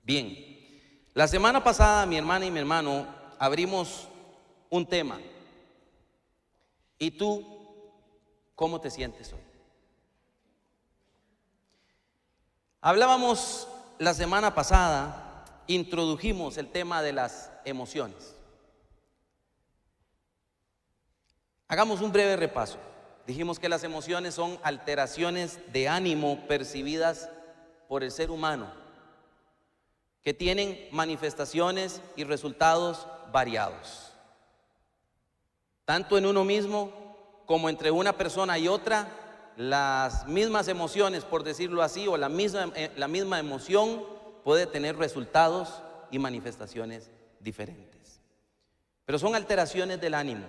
Bien, la semana pasada mi hermana y mi hermano abrimos un tema. ¿Y tú cómo te sientes hoy? Hablábamos la semana pasada, introdujimos el tema de las emociones. Hagamos un breve repaso. Dijimos que las emociones son alteraciones de ánimo percibidas por el ser humano, que tienen manifestaciones y resultados variados, tanto en uno mismo como entre una persona y otra. Las mismas emociones, por decirlo así, o la misma emoción puede tener resultados y manifestaciones diferentes. Pero son alteraciones del ánimo,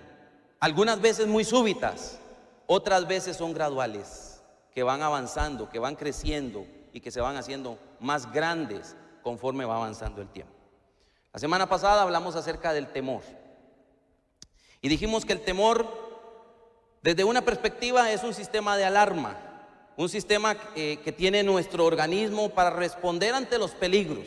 algunas veces muy súbitas, otras veces son graduales, que van avanzando, que van creciendo y que se van haciendo más grandes conforme va avanzando el tiempo. La semana pasada hablamos acerca del temor y dijimos que el temor, desde una perspectiva, es un sistema de alarma, un sistema que tiene nuestro organismo para responder ante los peligros.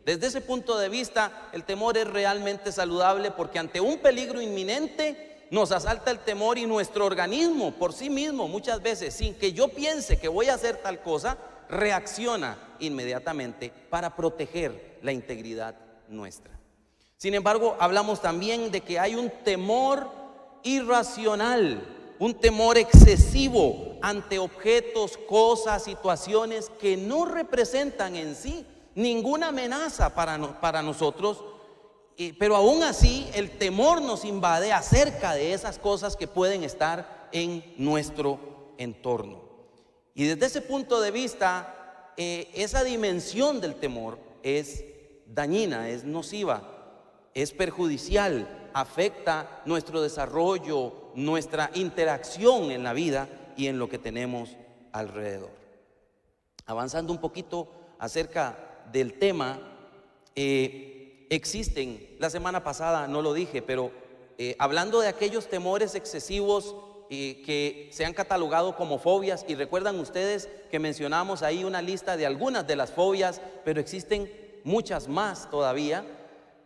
Desde ese punto de vista, el temor es realmente saludable, porque ante un peligro inminente nos asalta el temor y nuestro organismo por sí mismo, muchas veces, sin que yo piense que voy a hacer tal cosa, reacciona inmediatamente para proteger la integridad nuestra. Sin embargo, hablamos también de que hay un temor irracional, un temor excesivo ante objetos, cosas, situaciones que no representan en sí ninguna amenaza para nosotros, pero aún así el temor nos invade acerca de esas cosas que pueden estar en nuestro entorno. Y desde ese punto de vista, esa dimensión del temor es dañina, es nociva, es perjudicial, afecta nuestro desarrollo, nuestra interacción en la vida y en lo que tenemos alrededor. Avanzando un poquito acerca del tema, existen, la semana pasada no lo dije, pero hablando de aquellos temores excesivos que se han catalogado como fobias, y recuerdan ustedes que mencionamos ahí una lista de algunas de las fobias, pero existen muchas más todavía,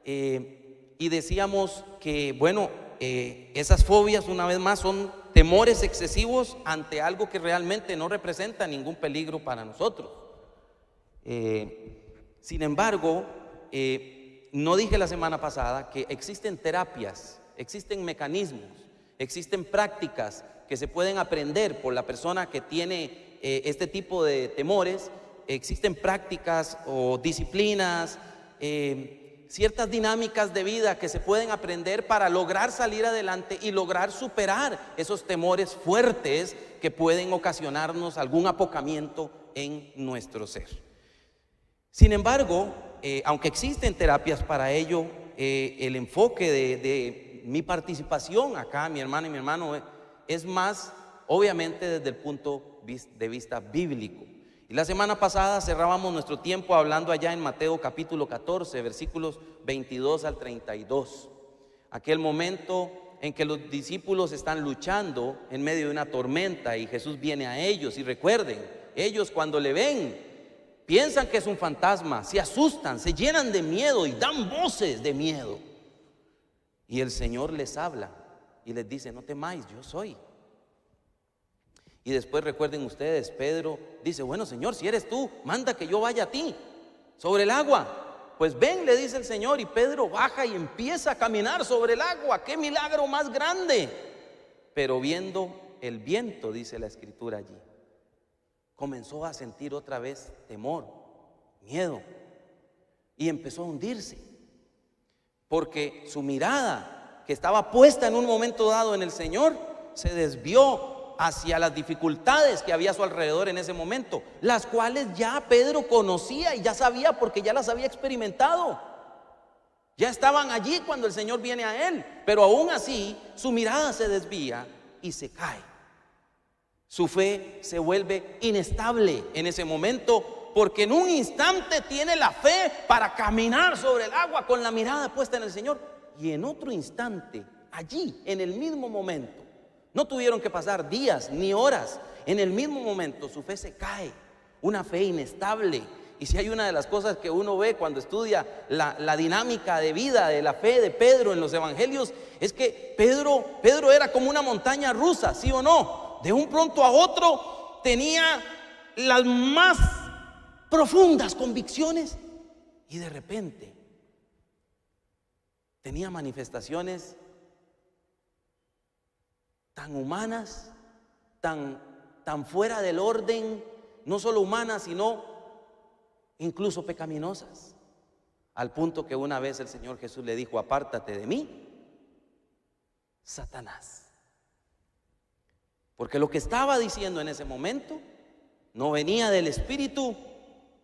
y decíamos que, bueno, esas fobias, una vez más, son temores excesivos ante algo que realmente no representa ningún peligro para nosotros. Sin embargo, no dije la semana pasada que existen terapias, existen mecanismos, existen prácticas que se pueden aprender por la persona que tiene este tipo de temores. Existen prácticas o disciplinas, ciertas dinámicas de vida que se pueden aprender para lograr salir adelante y lograr superar esos temores fuertes que pueden ocasionarnos algún apocamiento en nuestro ser. Sin embargo, aunque existen terapias para ello, el enfoque de mi participación acá, mi hermana y mi hermano, es más, obviamente, desde el punto de vista bíblico. Y la semana pasada cerrábamos nuestro tiempo hablando allá en Mateo capítulo 14, versículos 22 al 32. Aquel momento en que los discípulos están luchando en medio de una tormenta y Jesús viene a ellos. Y recuerden, ellos cuando le ven, piensan que es un fantasma, se asustan, se llenan de miedo y dan voces de miedo. Y el Señor les habla y les dice: no temáis, yo soy. Y después recuerden ustedes, Pedro dice: bueno, Señor, si eres tú, manda que yo vaya a ti sobre el agua. Pues ven, le dice el Señor, y Pedro baja y empieza a caminar sobre el agua. ¡Qué milagro más grande! Pero viendo el viento, dice la Escritura allí, comenzó a sentir otra vez temor, miedo, y empezó a hundirse, porque su mirada, que estaba puesta en un momento dado en el Señor, se desvió hacia las dificultades que había a su alrededor en ese momento, las cuales ya Pedro conocía y ya sabía, porque ya las había experimentado. Ya estaban allí cuando el Señor viene a él, pero aún así su mirada se desvía y se cae. Su fe se vuelve inestable en ese momento, porque en un instante tiene la fe para caminar sobre el agua con la mirada puesta en el Señor, y en otro instante, allí, en el mismo momento, no tuvieron que pasar días ni horas, en el mismo momento su fe se cae, una fe inestable, Y si hay una de las cosas que uno ve cuando estudia la dinámica de vida, de la fe de Pedro en los evangelios, es que Pedro era como una montaña rusa, ¿sí o no? De un pronto a otro tenía las más profundas convicciones y de repente tenía manifestaciones tan humanas, tan fuera del orden, no solo humanas, sino incluso pecaminosas, al punto que una vez el Señor Jesús le dijo: apártate de mí, Satanás. Porque lo que estaba diciendo en ese momento no venía del Espíritu,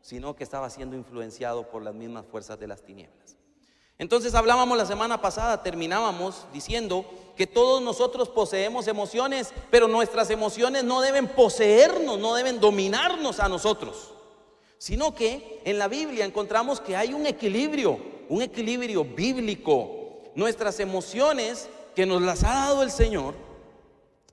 sino que estaba siendo influenciado por las mismas fuerzas de las tinieblas. Entonces hablábamos la semana pasada, terminábamos diciendo que todos nosotros poseemos emociones, pero nuestras emociones no deben poseernos, no deben dominarnos a nosotros, sino que en la Biblia encontramos que hay un equilibrio bíblico. Nuestras emociones, que nos las ha dado el Señor,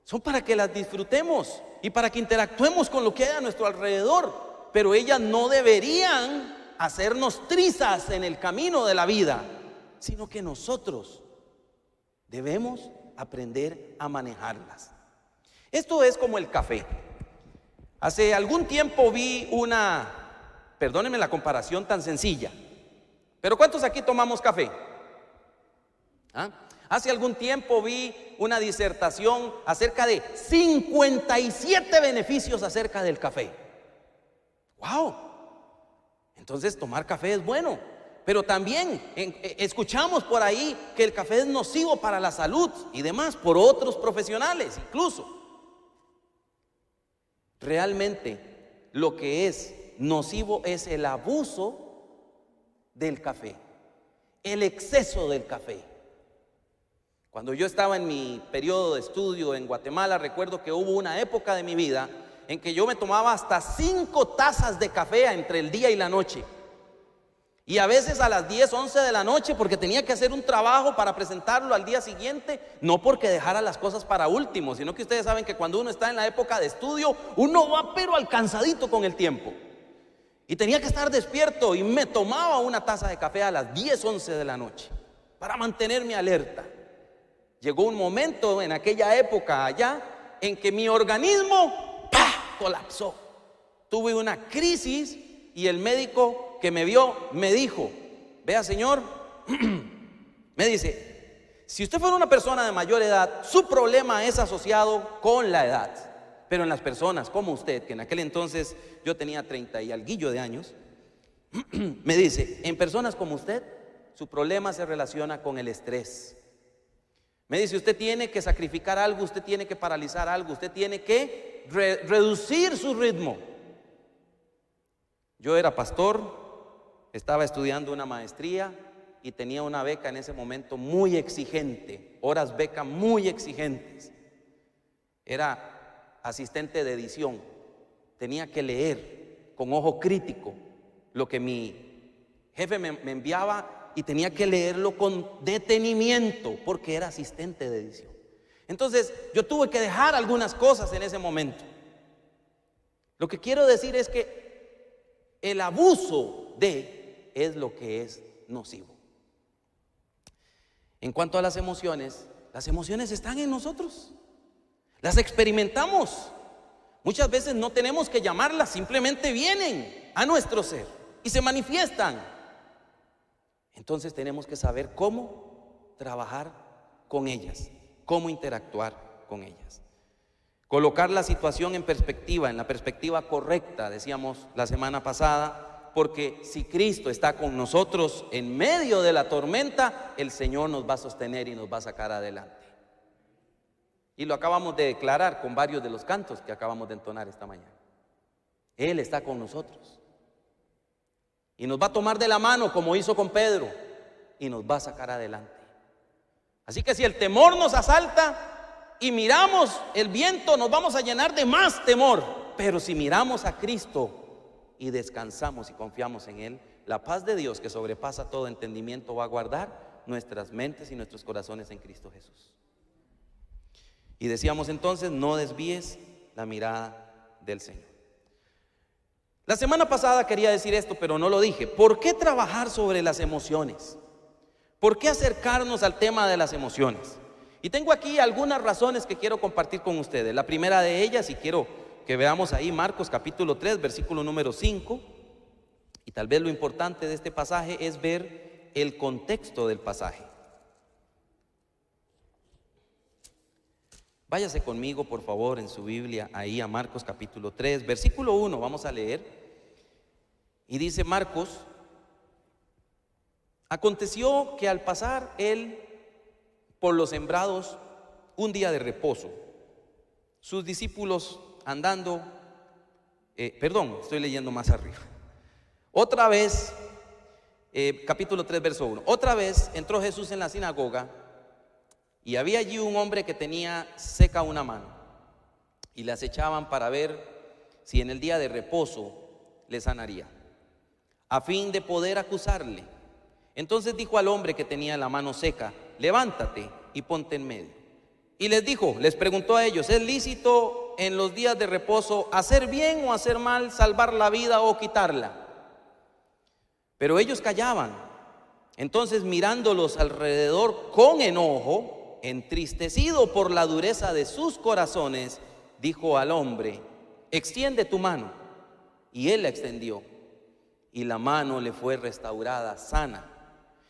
son para que las disfrutemos y para que interactuemos con lo que hay a nuestro alrededor, pero ellas no deberían hacernos trizas en el camino de la vida, sino que nosotros debemos aprender a manejarlas. Esto es como el café. Hace algún tiempo vi perdónenme la comparación tan sencilla, pero ¿cuántos aquí tomamos café? Hace algún tiempo vi una disertación acerca de 57 beneficios acerca del café. ¡Wow! Entonces tomar café es bueno, pero también escuchamos por ahí que el café es nocivo para la salud y demás, por otros profesionales incluso. Realmente lo que es nocivo es el abuso del café, el exceso del café. Cuando yo estaba en mi periodo de estudio en Guatemala, recuerdo que hubo una época de mi vida en que yo me tomaba hasta 5 tazas de café entre el día y la noche. Y a veces a las 10, 11 de la noche, porque tenía que hacer un trabajo para presentarlo al día siguiente, no porque dejara las cosas para último, sino que ustedes saben que cuando uno está en la época de estudio, uno va pero alcanzadito con el tiempo. Y tenía que estar despierto y me tomaba una taza de café a las 10, 11 de la noche para mantenerme alerta. Llegó un momento en aquella época allá en que mi organismo colapsó. Tuve una crisis y el médico que me vio me dijo: vea, señor, me dice, si usted fuera una persona de mayor edad, su problema es asociado con la edad. Pero en las personas como usted, que en aquel entonces yo tenía 30 y alguillo de años, me dice, en personas como usted, su problema se relaciona con el estrés. Me dice, usted tiene que sacrificar algo, usted tiene que paralizar algo, usted tiene que reducir su ritmo. Yo era pastor, estaba estudiando una maestría y tenía una beca en ese momento muy exigente, horas beca muy exigentes. Era asistente de edición, tenía que leer con ojo crítico lo que mi jefe me enviaba y tenía que leerlo con detenimiento porque era asistente de edición. Entonces yo tuve que dejar algunas cosas en ese momento. Lo que quiero decir es que el abuso es lo que es nocivo. En cuanto a las emociones están en nosotros, las experimentamos. Muchas veces no tenemos que llamarlas, simplemente vienen a nuestro ser y se manifiestan. Entonces tenemos que saber cómo trabajar con ellas, cómo interactuar con ellas. Colocar la situación en la perspectiva correcta, decíamos la semana pasada, porque si Cristo está con nosotros en medio de la tormenta, el Señor nos va a sostener y nos va a sacar adelante. Y lo acabamos de declarar con varios de los cantos que acabamos de entonar esta mañana. Él está con nosotros. Y nos va a tomar de la mano como hizo con Pedro y nos va a sacar adelante. Así que si el temor nos asalta y miramos el viento, nos vamos a llenar de más temor. Pero si miramos a Cristo y descansamos y confiamos en Él, la paz de Dios que sobrepasa todo entendimiento va a guardar nuestras mentes y nuestros corazones en Cristo Jesús. Y decíamos entonces, no desvíes la mirada del Señor. La semana pasada quería decir esto, pero no lo dije. ¿Por qué trabajar sobre las emociones? ¿Por qué acercarnos al tema de las emociones? Y tengo aquí algunas razones que quiero compartir con ustedes. La primera de ellas, y quiero que veamos ahí Marcos capítulo 3, versículo número 5. Y tal vez lo importante de este pasaje es ver el contexto del pasaje. Váyase conmigo, por favor, en su Biblia, ahí a Marcos capítulo 3, versículo 1, vamos a leer. Y dice Marcos: aconteció que al pasar él por los sembrados un día de reposo, sus discípulos andando, estoy leyendo más arriba. Otra vez, capítulo 3, verso 1. Otra vez entró Jesús en la sinagoga, y había allí un hombre que tenía seca una mano, y le acechaban para ver si en el día de reposo le sanaría, a fin de poder acusarle. Entonces dijo al hombre que tenía la mano seca: levántate y ponte en medio. Y les preguntó a ellos: ¿es lícito en los días de reposo hacer bien o hacer mal, salvar la vida o quitarla? Pero ellos callaban. Entonces, mirándolos alrededor con enojo, entristecido por la dureza de sus corazones, dijo al hombre: extiende tu mano. Y él la extendió, y la mano le fue restaurada sana.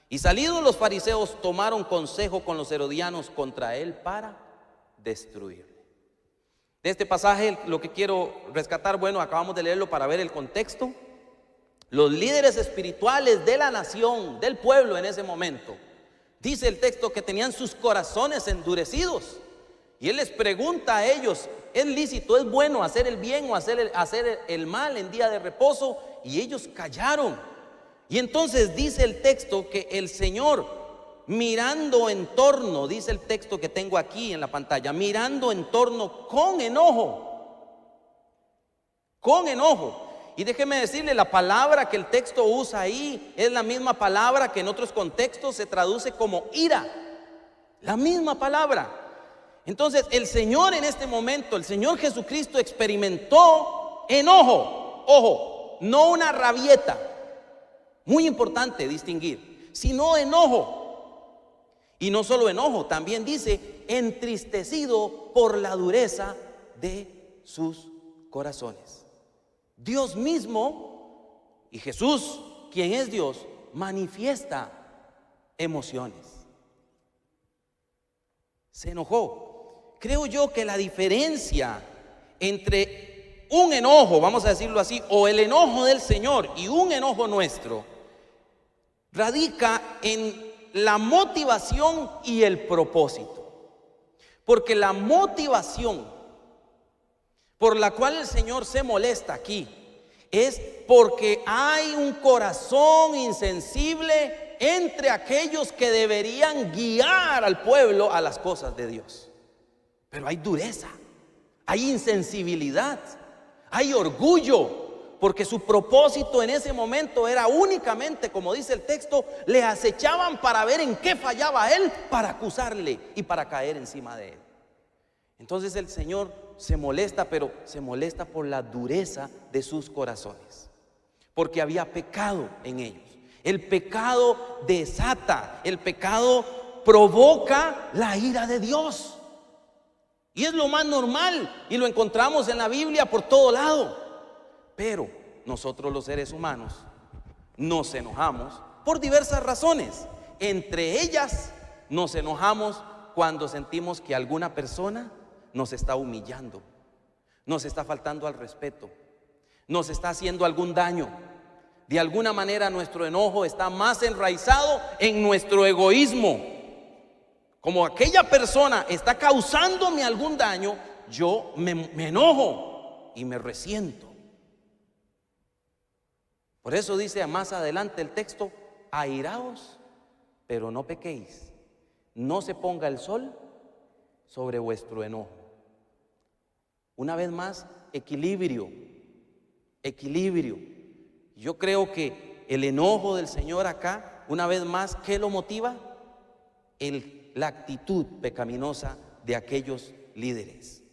Y salidos los fariseos, tomaron consejo con los herodianos contra él para destruirle. De este pasaje lo que quiero rescatar, bueno, acabamos de leerlo para ver el contexto. Los líderes espirituales de la nación, del pueblo en ese momento, dice el texto que tenían sus corazones endurecidos. Y él les pregunta a ellos: ¿es lícito, es bueno hacer el bien o hacer el mal en día de reposo? Y ellos callaron. Y entonces dice el texto que el Señor, mirando en torno, dice el texto que tengo aquí en la pantalla, mirando en torno con enojo. Con enojo. Y déjeme decirle, la palabra que el texto usa ahí es la misma palabra que en otros contextos se traduce como ira. La misma palabra. Entonces el Señor en este momento, el Señor Jesucristo experimentó enojo. Ojo, no una rabieta. Muy importante distinguir, sino enojo. Y no solo enojo, también dice entristecido por la dureza de sus corazones. Dios mismo y Jesús, quien es Dios, manifiesta emociones. Se enojó. Creo yo que la diferencia entre un enojo, vamos a decirlo así, o el enojo del Señor y un enojo nuestro, radica en la motivación y el propósito. Porque la motivación por la cual el Señor se molesta aquí es porque hay un corazón insensible entre aquellos que deberían guiar al pueblo a las cosas de Dios. Pero hay dureza, hay insensibilidad, hay orgullo, porque su propósito en ese momento era únicamente, como dice el texto, le acechaban para ver en qué fallaba él, para acusarle y para caer encima de él. Entonces el Señor se molesta, pero se molesta por la dureza de sus corazones, porque había pecado en ellos. El pecado desata, el pecado provoca la ira de Dios. Y es lo más normal, y lo encontramos en la Biblia por todo lado. Pero nosotros los seres humanos nos enojamos por diversas razones. Entre ellas, nos enojamos cuando sentimos que alguna persona nos está humillando, nos está faltando al respeto, nos está haciendo algún daño. De alguna manera nuestro enojo está más enraizado en nuestro egoísmo. Como aquella persona está causándome algún daño, yo me enojo y me resiento. Por eso dice más adelante el texto: airaos, pero no pequéis. No se ponga el sol sobre vuestro enojo. Una vez más, equilibrio. Yo creo que el enojo del Señor acá, una vez más, ¿qué lo motiva? La actitud pecaminosa de aquellos líderes.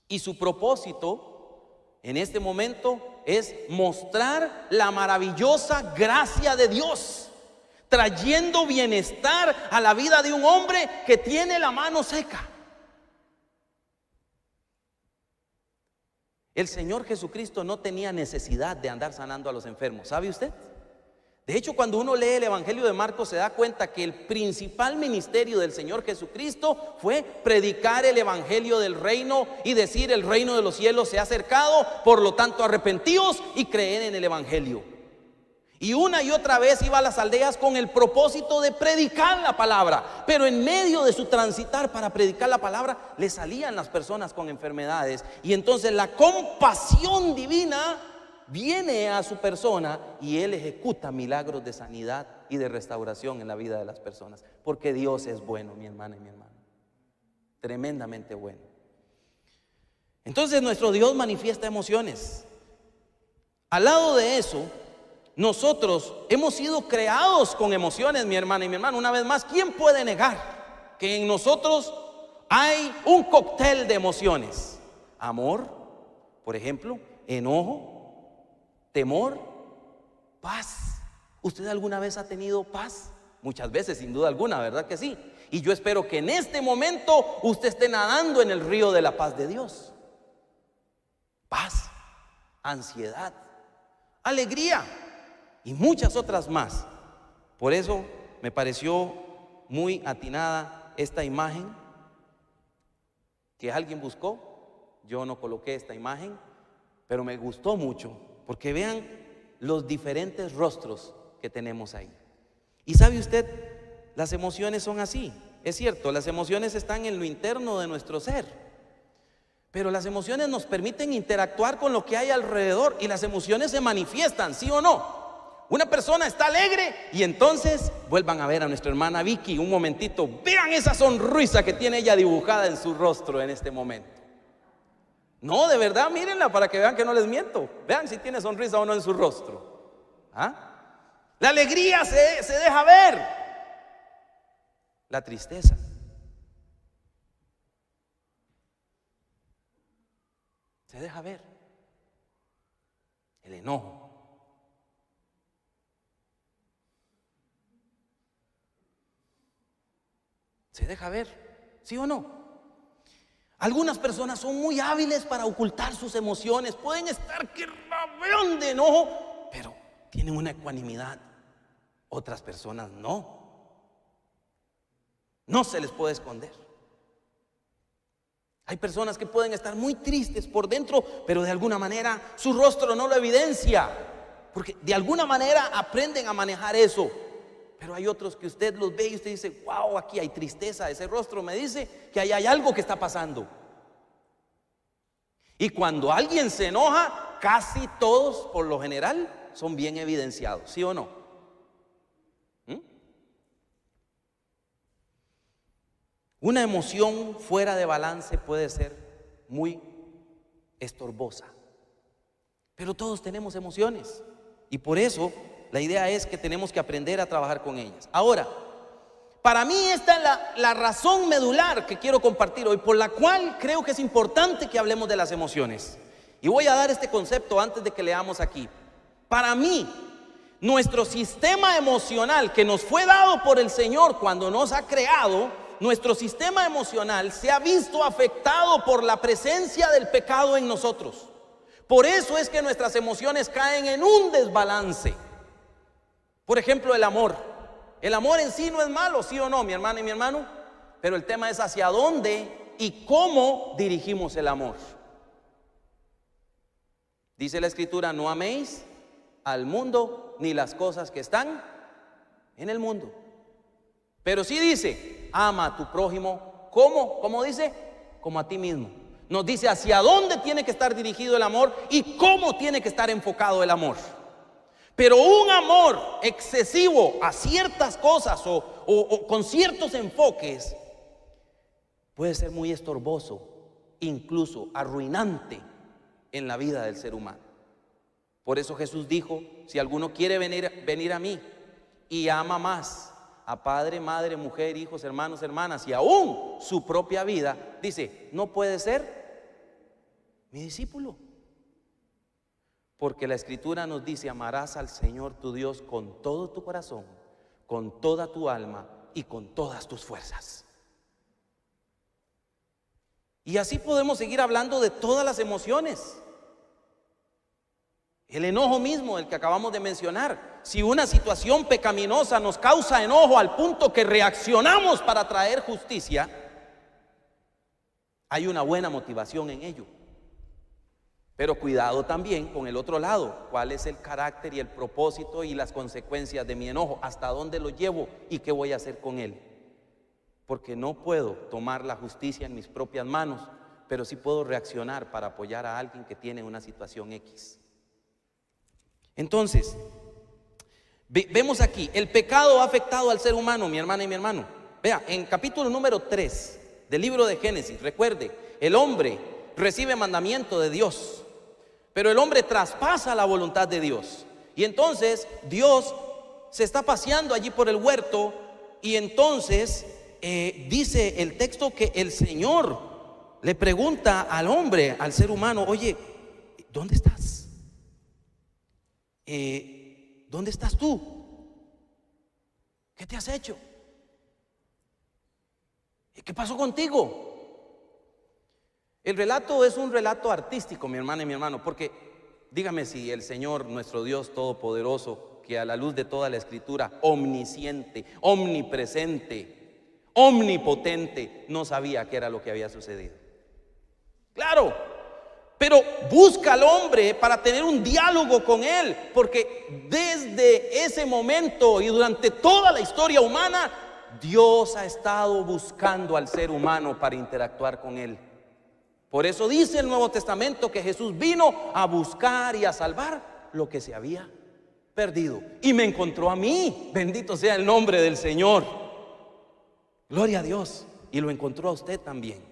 Y su propósito en este momento es mostrar la maravillosa gracia de Dios, trayendo bienestar a la vida de un hombre que tiene la mano seca. El Señor Jesucristo no tenía necesidad de andar sanando a los enfermos, ¿sabe usted? De hecho, cuando uno lee el Evangelio de Marcos se da cuenta que el principal ministerio del Señor Jesucristo fue predicar el Evangelio del reino y decir: el reino de los cielos se ha acercado, por lo tanto arrepentíos y creed en el Evangelio. Y una y otra vez iba a las aldeas con el propósito de predicar la palabra, pero en medio de su transitar para predicar la palabra le salían las personas con enfermedades, y entonces la compasión divina viene a su persona y Él ejecuta milagros de sanidad y de restauración en la vida de las personas, porque Dios es bueno, mi hermana y mi hermano, tremendamente bueno. Entonces nuestro Dios manifiesta emociones. Al lado de eso, nosotros hemos sido creados con emociones, mi hermana y mi hermano. Una vez más, ¿quién puede negar que en nosotros hay un cóctel de emociones? Amor, por ejemplo, enojo, temor, paz. ¿Usted alguna vez ha tenido paz? Muchas veces, sin duda alguna, ¿verdad que sí? Y yo espero que en este momento usted esté nadando en el río de la paz de Dios. Paz, ansiedad, alegría y muchas otras más. Por eso me pareció muy atinada esta imagen que alguien buscó. Yo no coloqué esta imagen, pero me gustó mucho, porque vean los diferentes rostros que tenemos ahí. Y sabe usted, las emociones son así. Es cierto, las emociones están en lo interno de nuestro ser, pero las emociones nos permiten interactuar con lo que hay alrededor, y las emociones se manifiestan, ¿sí o no? Una persona está alegre y entonces vuelvan a ver a nuestra hermana Vicky un momentito. Vean esa sonrisa que tiene ella dibujada en su rostro en este momento. No, de verdad, mírenla para que vean que no les miento. Vean si tiene sonrisa o no en su rostro. La alegría se deja ver. La tristeza. Se deja ver. El enojo. Se deja ver, ¿sí o no? Algunas personas son muy hábiles para ocultar sus emociones. Pueden estar que rabean de enojo, pero tienen una ecuanimidad. Otras personas no. No se les puede esconder. Hay personas que pueden estar muy tristes por dentro, pero de alguna manera su rostro no lo evidencia, porque de alguna manera aprenden a manejar eso. Pero hay otros que usted los ve y usted dice: wow, aquí hay tristeza, ese rostro me dice que ahí hay algo que está pasando. Y cuando alguien se enoja, casi todos, por lo general, son bien evidenciados, ¿sí o no? Una emoción fuera de balance puede ser muy estorbosa, pero todos tenemos emociones, y por eso la idea es que tenemos que aprender a trabajar con ellas. Ahora, para mí esta es la razón medular que quiero compartir hoy, por la cual creo que es importante que hablemos de las emociones. Y voy a dar este concepto antes de que leamos aquí. Para mí, nuestro sistema emocional que nos fue dado por el Señor cuando nos ha creado, nuestro sistema emocional se ha visto afectado por la presencia del pecado en nosotros. Por eso es que nuestras emociones caen en un desbalance. Por ejemplo, el amor. El amor en sí no es malo, ¿sí o no, mi hermana y mi hermano? Pero el tema es hacia dónde y cómo dirigimos el amor. Dice la Escritura: no améis al mundo ni las cosas que están en el mundo. Pero sí dice: ama a tu prójimo. ¿Cómo? ¿Cómo dice? Como a ti mismo. Nos dice hacia dónde tiene que estar dirigido el amor y cómo tiene que estar enfocado el amor. Pero un amor excesivo a ciertas cosas o con ciertos enfoques puede ser muy estorboso, incluso arruinante en la vida del ser humano. Por eso Jesús dijo: si alguno quiere venir a mí y ama más a padre, madre, mujer, hijos, hermanos, hermanas y aún su propia vida, dice, no puede ser mi discípulo. Porque la Escritura nos dice: amarás al Señor tu Dios con todo tu corazón, con toda tu alma y con todas tus fuerzas. Y así podemos seguir hablando de todas las emociones. El enojo mismo, el que acabamos de mencionar. Si una situación pecaminosa nos causa enojo al punto que reaccionamos para traer justicia, hay una buena motivación en ello. Pero cuidado también con el otro lado. ¿Cuál es el carácter y el propósito y las consecuencias de mi enojo? ¿Hasta dónde lo llevo y qué voy a hacer con él? Porque no puedo tomar la justicia en mis propias manos, pero sí puedo reaccionar para apoyar a alguien que tiene una situación X. Entonces, vemos aquí, el pecado ha afectado al ser humano, mi hermana y mi hermano. Vea, en capítulo número 3 del libro de Génesis, recuerde, el hombre recibe mandamiento de Dios, pero el hombre traspasa la voluntad de Dios. Y entonces Dios se está paseando allí por el huerto, y entonces dice el texto que el Señor le pregunta al hombre, al ser humano: oye, ¿dónde estás? ¿Dónde estás tú? ¿Qué te has hecho? ¿Qué pasó contigo? El relato es un relato artístico, mi hermana y mi hermano, porque dígame si el Señor, nuestro Dios todopoderoso, que a la luz de toda la Escritura, omnisciente, omnipresente, omnipotente, no sabía qué era lo que había sucedido. Claro, pero busca al hombre para tener un diálogo con él, porque desde ese momento y durante toda la historia humana, Dios ha estado buscando al ser humano para interactuar con él. Por eso dice el Nuevo Testamento que Jesús vino a buscar y a salvar lo que se había perdido. Y me encontró a mí, bendito sea el nombre del Señor. Gloria a Dios. Y lo encontró a usted también.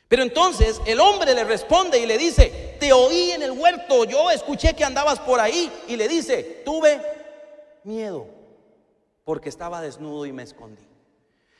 Pero entonces el hombre le responde y le dice: te oí en el huerto, yo escuché que andabas por ahí. Y le dice: tuve miedo porque estaba desnudo y me escondí.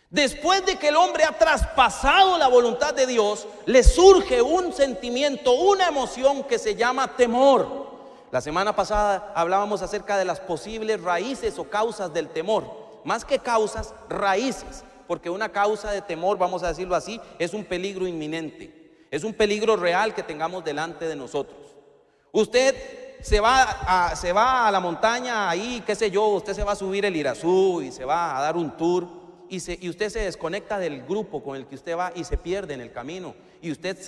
Después de que el hombre ha traspasado la voluntad de Dios, le surge un sentimiento, una emoción que se llama temor. La semana pasada hablábamos acerca de las posibles raíces o causas del temor. Más que causas, raíces. Porque una causa de temor, vamos a decirlo así, es un peligro inminente. Es un peligro real que tengamos delante de nosotros. Usted se va a la montaña ahí, qué sé yo, usted se va a subir el Irazú y se va a dar un tour. Y usted se desconecta del grupo con el que usted va y se pierde en el camino. Y usted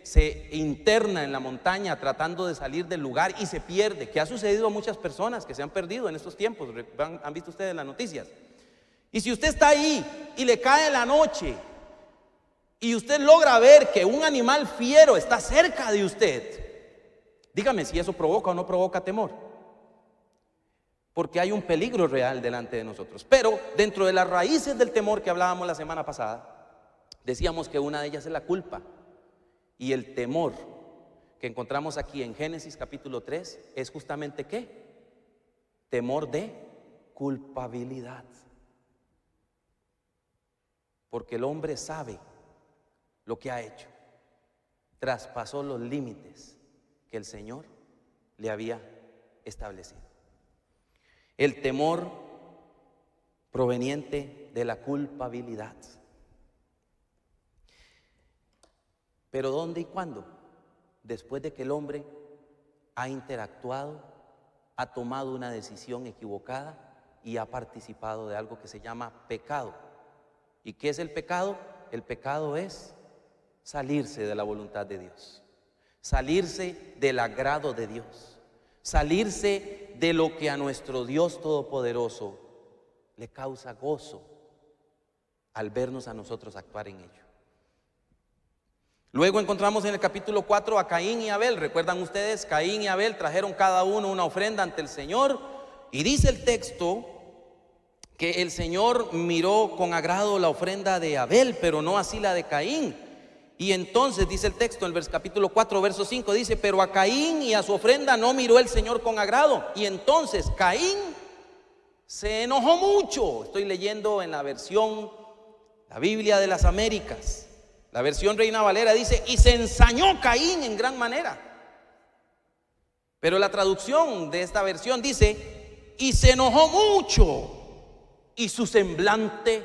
se interna en la montaña tratando de salir del lugar y se pierde. Que ha sucedido a muchas personas que se han perdido en estos tiempos. ¿Han visto ustedes las noticias? Y si usted está ahí y le cae la noche y usted logra ver que un animal fiero está cerca de usted, dígame si eso provoca o no provoca temor. Porque hay un peligro real delante de nosotros. Pero dentro de las raíces del temor que hablábamos la semana pasada, decíamos que una de ellas es la culpa. Y el temor que encontramos aquí en Génesis capítulo 3 es justamente ¿qué? Temor de culpabilidad. Porque el hombre sabe lo que ha hecho. Traspasó los límites que el Señor le había establecido. El temor proveniente de la culpabilidad. Pero ¿dónde y cuándo? Después de que el hombre ha interactuado, ha tomado una decisión equivocada y ha participado de algo que se llama pecado. ¿Y qué es el pecado? El pecado es salirse de la voluntad de Dios, salirse del agrado de Dios, salirse de lo que a nuestro Dios todopoderoso le causa gozo al vernos a nosotros actuar en ello. Luego encontramos en el capítulo 4 a Caín y Abel. ¿Recuerdan ustedes? Caín y Abel trajeron cada uno una ofrenda ante el Señor, y dice el texto que el Señor miró con agrado la ofrenda de Abel, pero no así la de Caín. Y entonces dice el texto en el capítulo 4 verso 5, dice: pero a Caín y a su ofrenda no miró el Señor con agrado. Y entonces Caín se enojó mucho. Estoy leyendo en la versión, la Biblia de las Américas, la versión Reina Valera, dice: y se ensañó Caín en gran manera. Pero la traducción de esta versión dice: y se enojó mucho y su semblante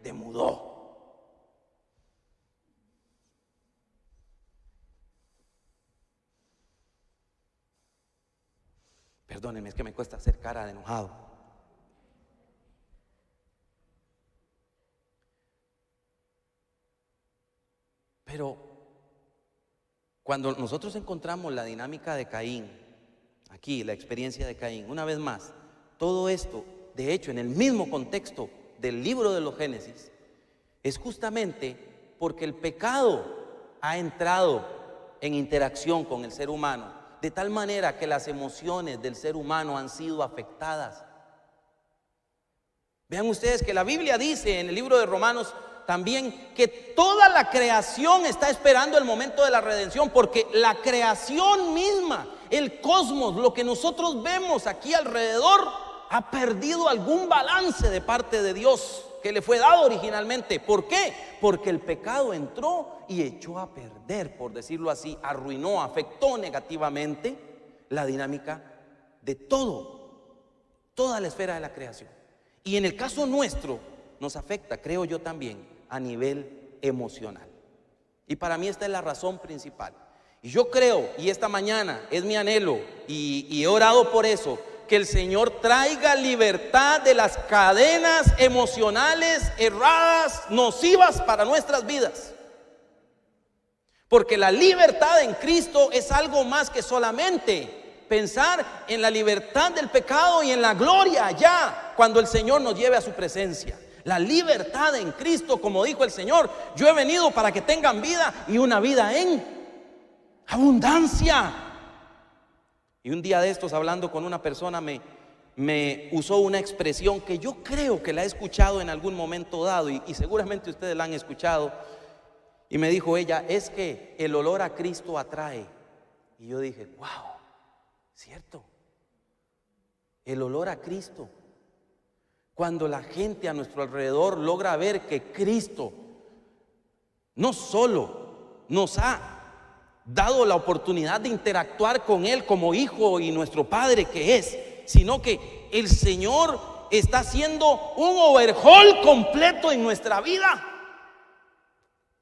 demudó. Perdónenme, es que me cuesta hacer cara de enojado. Pero cuando nosotros encontramos la dinámica de Caín, aquí la experiencia de Caín, una vez más, todo esto, de hecho, en el mismo contexto del libro de los Génesis, es justamente porque el pecado ha entrado en interacción con el ser humano, de tal manera que las emociones del ser humano han sido afectadas. Vean ustedes que la Biblia dice en el libro de Romanos también que toda la creación está esperando el momento de la redención, porque la creación misma, el cosmos, lo que nosotros vemos aquí alrededor, ha perdido algún balance de parte de Dios que le fue dado originalmente. ¿Por qué? Porque el pecado entró y echó a perder, por decirlo así, arruinó, afectó negativamente la dinámica de toda la esfera de la creación. Y en el caso nuestro nos afecta, creo yo también, a nivel emocional. Y para mí esta es la razón principal. Y yo creo, y esta mañana es mi anhelo, y he orado por eso, que el Señor traiga libertad de las cadenas emocionales erradas, nocivas para nuestras vidas. Porque la libertad en Cristo es algo más que solamente pensar en la libertad del pecado y en la gloria allá, cuando el Señor nos lleve a su presencia. La libertad en Cristo, como dijo el Señor: yo he venido para que tengan vida y una vida en abundancia. Y un día de estos, hablando con una persona, me usó una expresión que yo creo que la he escuchado en algún momento dado, y seguramente ustedes la han escuchado. Y me dijo ella: es que el olor a Cristo atrae. Y yo dije: wow, cierto, el olor a Cristo. Cuando la gente a nuestro alrededor logra ver que Cristo no solo nos ha dado la oportunidad de interactuar con Él como hijo y nuestro Padre que es, sino que el Señor está haciendo un overhaul completo en nuestra vida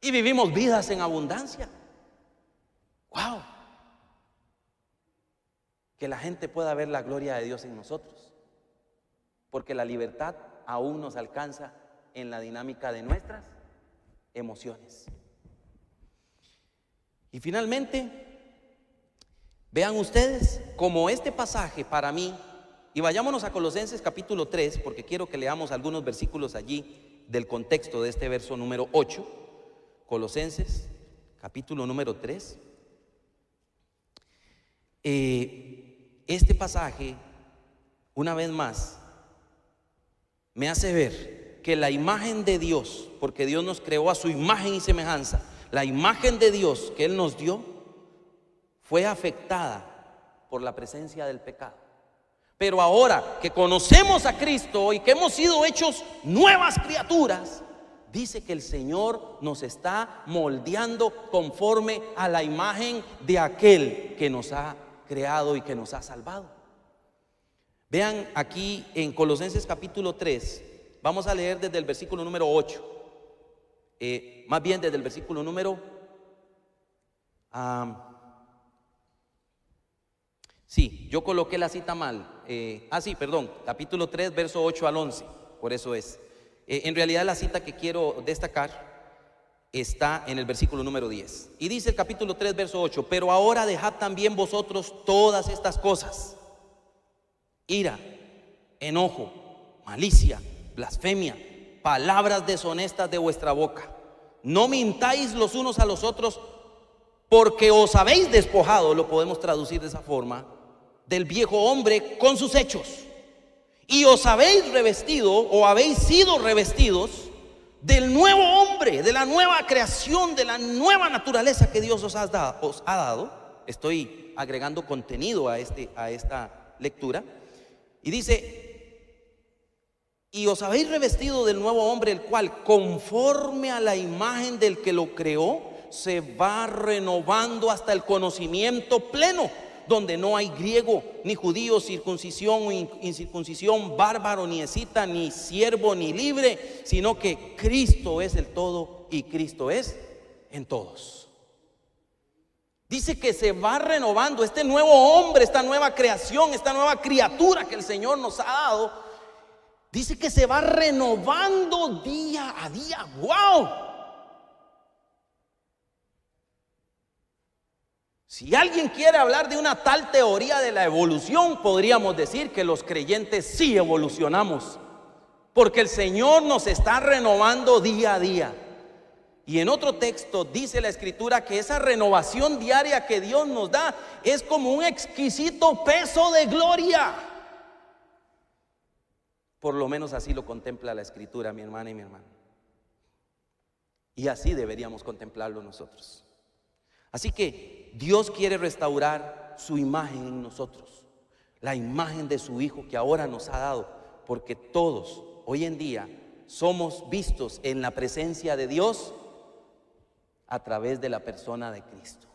y vivimos vidas en abundancia. Wow, que la gente pueda ver la gloria de Dios en nosotros, porque la libertad aún nos alcanza en la dinámica de nuestras emociones. Y finalmente, vean ustedes como este pasaje para mí, y vayámonos a Colosenses capítulo 3, porque quiero que leamos algunos versículos allí del contexto de este verso número 8. Colosenses capítulo número 3. Este pasaje, una vez más, me hace ver que la imagen de Dios, porque Dios nos creó a su imagen y semejanza, la imagen de Dios que Él nos dio fue afectada por la presencia del pecado. Pero ahora que conocemos a Cristo y que hemos sido hechos nuevas criaturas, dice que el Señor nos está moldeando conforme a la imagen de aquel que nos ha creado y que nos ha salvado. Vean aquí en Colosenses capítulo 3, vamos a leer desde el versículo número 8. Más bien desde el versículo número sí, yo coloqué la cita mal. Capítulo 3, verso 8 al 11. Por eso es. En realidad la cita que quiero destacar está en el versículo número 10. Y dice el capítulo 3, verso 8: pero ahora dejad también vosotros todas estas cosas: ira, enojo, malicia, blasfemia, palabras deshonestas de vuestra boca. No mintáis los unos a los otros, porque os habéis despojado, lo podemos traducir de esa forma, del viejo hombre con sus hechos, y os habéis revestido o habéis sido revestidos del nuevo hombre, de la nueva creación, de la nueva naturaleza que Dios os ha dado. Estoy agregando contenido a esta lectura. Y dice: y os habéis revestido del nuevo hombre, el cual conforme a la imagen del que lo creó se va renovando hasta el conocimiento pleno, donde no hay griego ni judío, circuncisión o incircuncisión, bárbaro ni escita, ni siervo ni libre, sino que Cristo es el todo y Cristo es en todos. Dice que se va renovando este nuevo hombre, esta nueva creación, esta nueva criatura que el Señor nos ha dado. Dice que se va renovando día a día. ¡Wow! Si alguien quiere hablar de una tal teoría de la evolución, podríamos decir que los creyentes sí evolucionamos, porque el Señor nos está renovando día a día. Y en otro texto dice la Escritura que esa renovación diaria que Dios nos da es como un exquisito peso de gloria. Por lo menos así lo contempla la Escritura, mi hermana y mi hermano. Y así deberíamos contemplarlo nosotros. Así que Dios quiere restaurar su imagen en nosotros, la imagen de su Hijo que ahora nos ha dado, porque todos hoy en día somos vistos en la presencia de Dios a través de la persona de Cristo.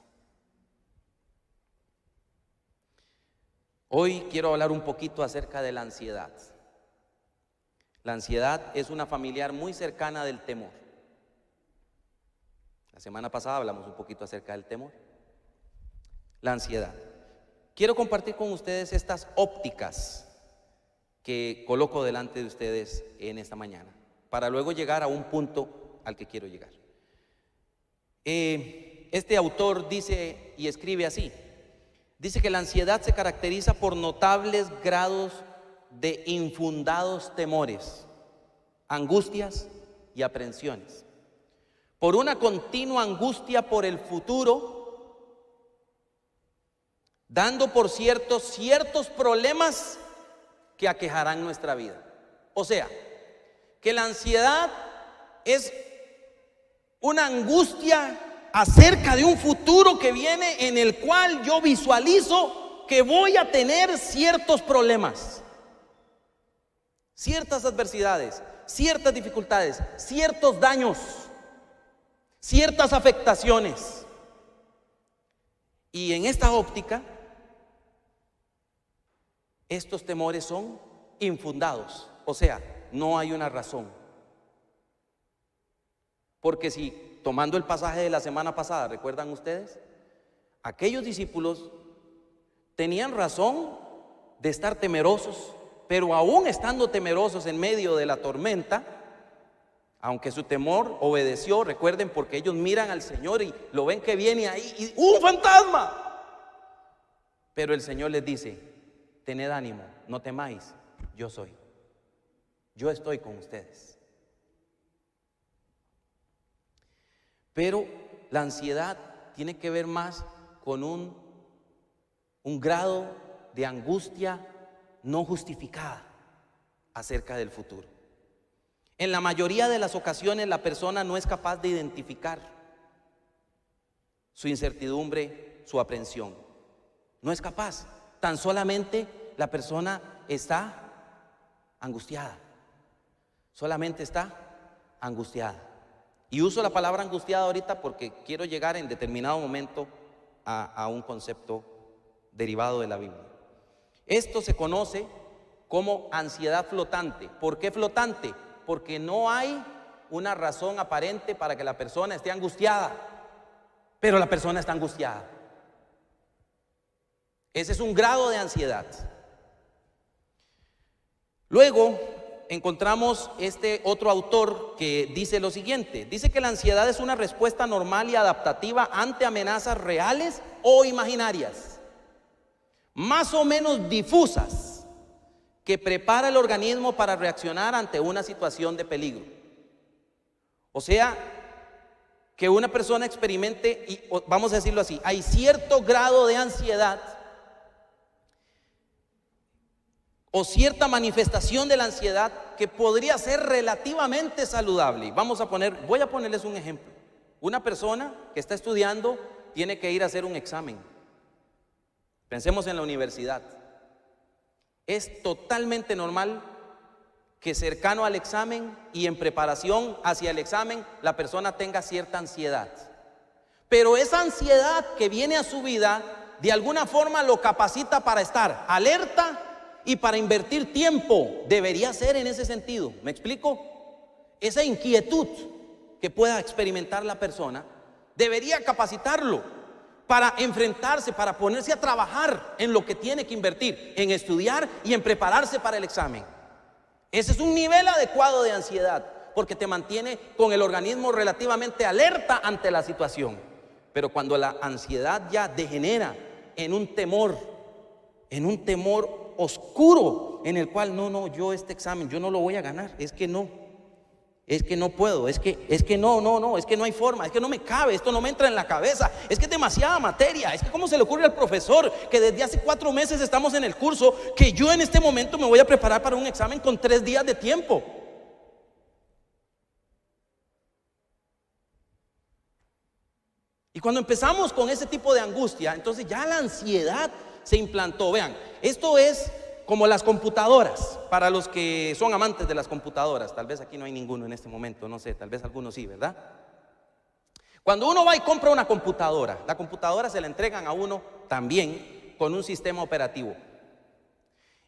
Hoy quiero hablar un poquito acerca de la ansiedad. La ansiedad es una familiar muy cercana del temor. La semana pasada hablamos un poquito acerca del temor. La ansiedad. Quiero compartir con ustedes estas ópticas que coloco delante de ustedes en esta mañana, para luego llegar a un punto al que quiero llegar. Este autor dice y escribe así. Dice que la ansiedad se caracteriza por notables grados de infundados temores, angustias y aprensiones, por una continua angustia por el futuro, dando por ciertos problemas que aquejarán nuestra vida. O sea, que la ansiedad es una angustia acerca de un futuro que viene, en el cual yo visualizo que voy a tener ciertos problemas, ciertas adversidades, ciertas dificultades, ciertos daños, ciertas afectaciones. Y en esta óptica, estos temores son infundados, o sea, no hay una razón. Porque si, tomando el pasaje de la semana pasada, ¿recuerdan ustedes? Aquellos discípulos tenían razón de estar temerosos, pero aún estando temerosos en medio de la tormenta, aunque su temor obedeció, recuerden, porque ellos miran al Señor y lo ven que viene ahí y ¡un fantasma! Pero el Señor les dice: tened ánimo, no temáis, yo soy. Yo estoy con ustedes. Pero la ansiedad tiene que ver más con un grado de angustia no justificada acerca del futuro. En la mayoría de las ocasiones la persona no es capaz de identificar su incertidumbre, su aprensión. No es capaz. Tan solamente la persona está angustiada. Solamente está angustiada. Y uso la palabra angustiada ahorita porque quiero llegar en determinado momento a un concepto derivado de la Biblia. Esto se conoce como ansiedad flotante. ¿Por qué flotante? Porque no hay una razón aparente para que la persona esté angustiada, pero la persona está angustiada. Ese es un grado de ansiedad. Luego encontramos este otro autor que dice lo siguiente. Dice que la ansiedad es una respuesta normal y adaptativa ante amenazas reales o imaginarias, más o menos difusas, que prepara el organismo para reaccionar ante una situación de peligro. O sea, que una persona experimente, y vamos a decirlo así, hay cierto grado de ansiedad o cierta manifestación de la ansiedad que podría ser relativamente saludable. Voy a ponerles un ejemplo. Una persona que está estudiando tiene que ir a hacer un examen. Pensemos en la universidad. Es totalmente normal que cercano al examen y en preparación hacia el examen la persona tenga cierta ansiedad. Pero esa ansiedad que viene a su vida de alguna forma lo capacita para estar alerta y para invertir tiempo. Debería ser en ese sentido. ¿Me explico? Esa inquietud que pueda experimentar la persona debería capacitarlo para enfrentarse, para ponerse a trabajar en lo que tiene que invertir, en estudiar y en prepararse para el examen. Ese es un nivel adecuado de ansiedad, porque te mantiene con el organismo relativamente alerta ante la situación. Pero cuando la ansiedad ya degenera en un temor oscuro, en el cual yo este examen yo no lo voy a ganar, es que no puedo, es que no hay forma, es que no me cabe, esto no me entra en la cabeza, es que es demasiada materia, es que cómo se le ocurre al profesor que desde hace 4 meses estamos en el curso, que yo en este momento me voy a preparar para un examen con 3 días de tiempo. Y cuando empezamos con ese tipo de angustia, entonces ya la ansiedad se implantó. Vean, esto es como las computadoras, para los que son amantes de las computadoras. Tal vez aquí no hay ninguno en este momento, no sé, tal vez algunos sí, ¿verdad? Cuando uno va y compra una computadora, la computadora se la entregan a uno también con un sistema operativo.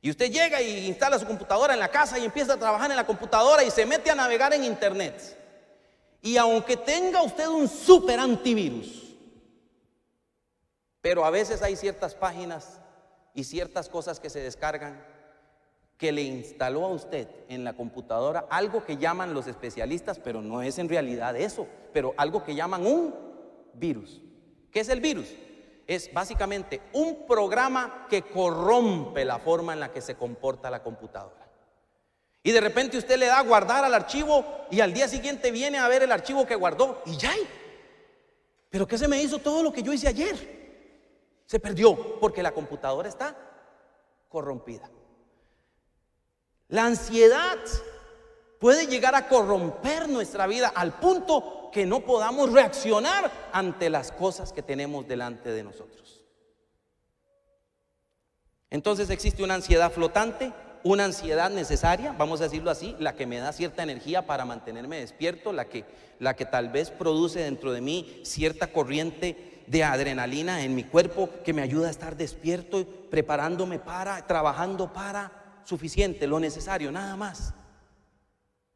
Y usted llega y instala su computadora en la casa y empieza a trabajar en la computadora y se mete a navegar en internet. Y aunque tenga usted un super antivirus, pero a veces hay ciertas páginas y ciertas cosas que se descargan que le instaló a usted en la computadora algo que llaman los especialistas, pero no es en realidad eso, pero algo que llaman un virus. ¿Qué es el virus? Es básicamente un programa que corrompe la forma en la que se comporta la computadora. Y de repente usted le da a guardar al archivo y al día siguiente viene a ver el archivo que guardó y ya. ¿Pero qué se me hizo todo lo que yo hice ayer? Se perdió porque la computadora está corrompida. La ansiedad puede llegar a corromper nuestra vida al punto que no podamos reaccionar ante las cosas que tenemos delante de nosotros. Entonces existe una ansiedad flotante, una ansiedad necesaria, vamos a decirlo así, la que me da cierta energía para mantenerme despierto, la que tal vez produce dentro de mí cierta corriente de adrenalina en mi cuerpo que me ayuda a estar despierto, preparándome para, trabajando para, suficiente, lo necesario, nada más.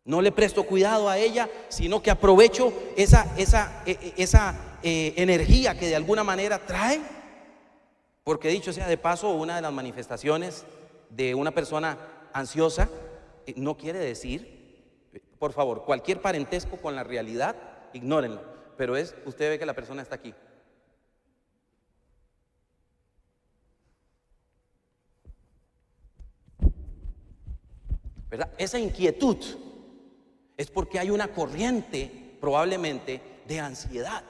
No le presto cuidado a ella, sino que aprovecho esa energía que de alguna manera trae, porque dicho sea de paso, una de las manifestaciones de una persona ansiosa no quiere decir, por favor, cualquier parentesco con la realidad, ignórenlo, pero usted ve que la persona está aquí. ¿Verdad? Esa inquietud es porque hay una corriente probablemente de ansiedad.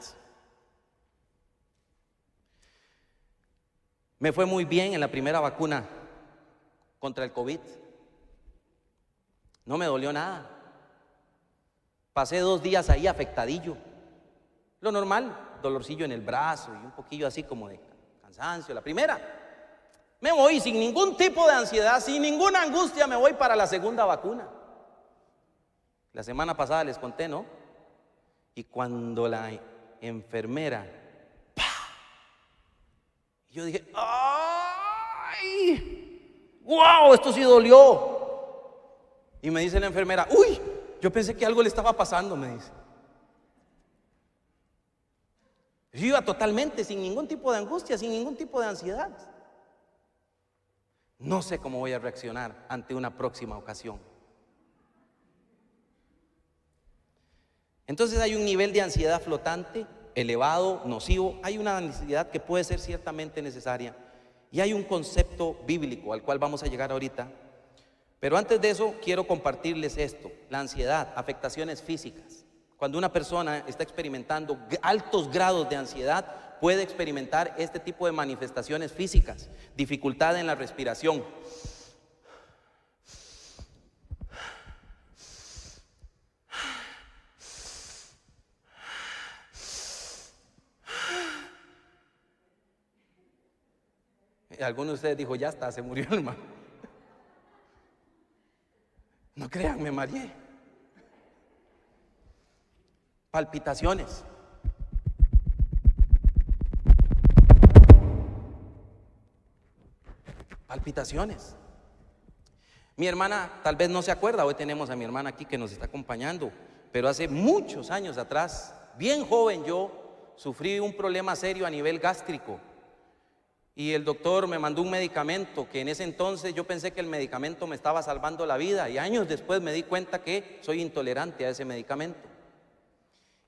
Me fue muy bien en la primera vacuna contra el COVID. No me dolió nada. Pasé 2 días ahí afectadillo. Lo normal, dolorcillo en el brazo y un poquillo así como de cansancio. La primera. Me voy sin ningún tipo de ansiedad, sin ninguna angustia, me voy para la segunda vacuna. La semana pasada les conté, ¿no? Y cuando la enfermera, ¡pah! Yo dije, ¡ay! ¡Wow! Esto sí dolió. Y me dice la enfermera, ¡uy! Yo pensé que algo le estaba pasando, me dice. Yo iba totalmente sin ningún tipo de angustia, sin ningún tipo de ansiedad. No sé cómo voy a reaccionar ante una próxima ocasión. Entonces hay un nivel de ansiedad flotante, elevado, nocivo. Hay una ansiedad que puede ser ciertamente necesaria. Y hay un concepto bíblico al cual vamos a llegar ahorita. Pero antes de eso quiero compartirles esto. La ansiedad, afectaciones físicas. Cuando una persona está experimentando altos grados de ansiedad, puede experimentar este tipo de manifestaciones físicas, dificultad en la respiración, alguno de ustedes dijo, ya está, se murió el hermano. No crean, me mareé. Palpitaciones. palpitaciones. Mi hermana tal vez no se acuerda, hoy tenemos a mi hermana aquí que nos está acompañando, pero hace muchos años atrás, bien joven yo, sufrí un problema serio a nivel gástrico y el doctor me mandó un medicamento que en ese entonces yo pensé que el medicamento me estaba salvando la vida y años después me di cuenta que soy intolerante a ese medicamento.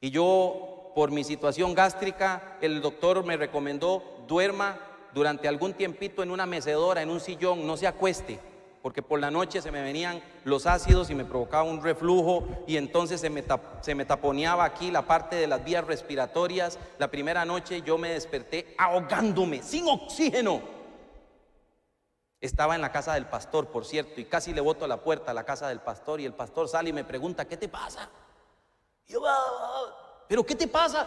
Y yo, por mi situación gástrica, el doctor me recomendó: duerma durante algún tiempito en una mecedora, en un sillón, no se acueste, porque por la noche se me venían los ácidos y me provocaba un reflujo y entonces se me taponeaba aquí la parte de las vías respiratorias. La primera noche yo me desperté ahogándome, sin oxígeno. Estaba en la casa del pastor, por cierto, y casi le boto a la puerta a la casa del pastor y el pastor sale y me pregunta: ¿qué te pasa? Y yo, ¿pero qué te pasa?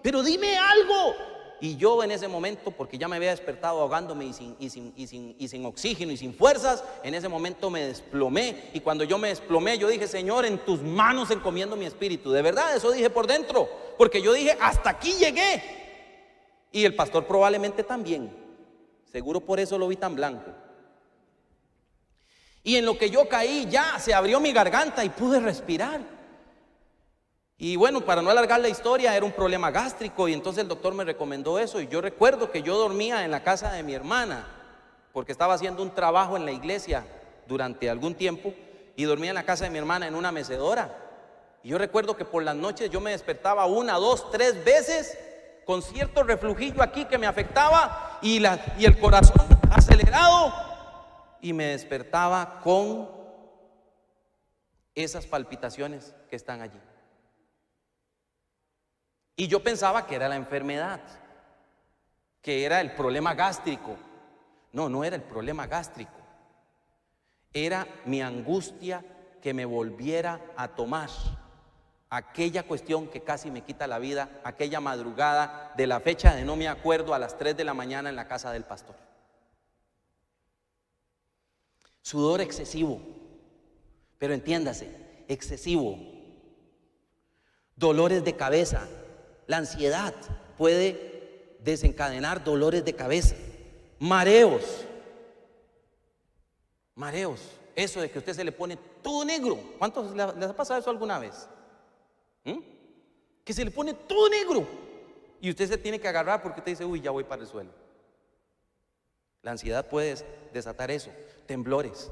Pero dime algo. Y yo en ese momento, porque ya me había despertado ahogándome y sin oxígeno y sin fuerzas, en ese momento me desplomé. Y cuando yo me desplomé, yo dije: Señor, en tus manos encomiendo mi espíritu. De verdad, eso dije por dentro, porque yo dije: hasta aquí llegué. Y el pastor probablemente también. Seguro por eso lo vi tan blanco. Y en lo que yo caí, ya se abrió mi garganta y pude respirar. Y bueno, para no alargar la historia, era un problema gástrico y entonces el doctor me recomendó eso. Y yo recuerdo que yo dormía en la casa de mi hermana, porque estaba haciendo un trabajo en la iglesia durante algún tiempo, y dormía en la casa de mi hermana en una mecedora. Y yo recuerdo que por las noches yo me despertaba 1, 2, 3 veces con cierto reflujillo aquí que me afectaba y el corazón acelerado, y me despertaba con esas palpitaciones que están allí. Y yo pensaba que era la enfermedad, que era el problema gástrico. No, no era el problema gástrico. Era mi angustia que me volviera a tomar. Aquella cuestión que casi me quita la vida, aquella madrugada de la fecha de no me acuerdo, a las 3 de la mañana en la casa del pastor. Sudor excesivo, pero entiéndase, excesivo. Dolores de cabeza. La ansiedad puede desencadenar dolores de cabeza. Mareos. Eso de que usted se le pone todo negro. ¿Cuántos les ha pasado eso alguna vez? Que se le pone todo negro y usted se tiene que agarrar porque usted dice: uy, ya voy para el suelo. La ansiedad puede desatar eso. Temblores.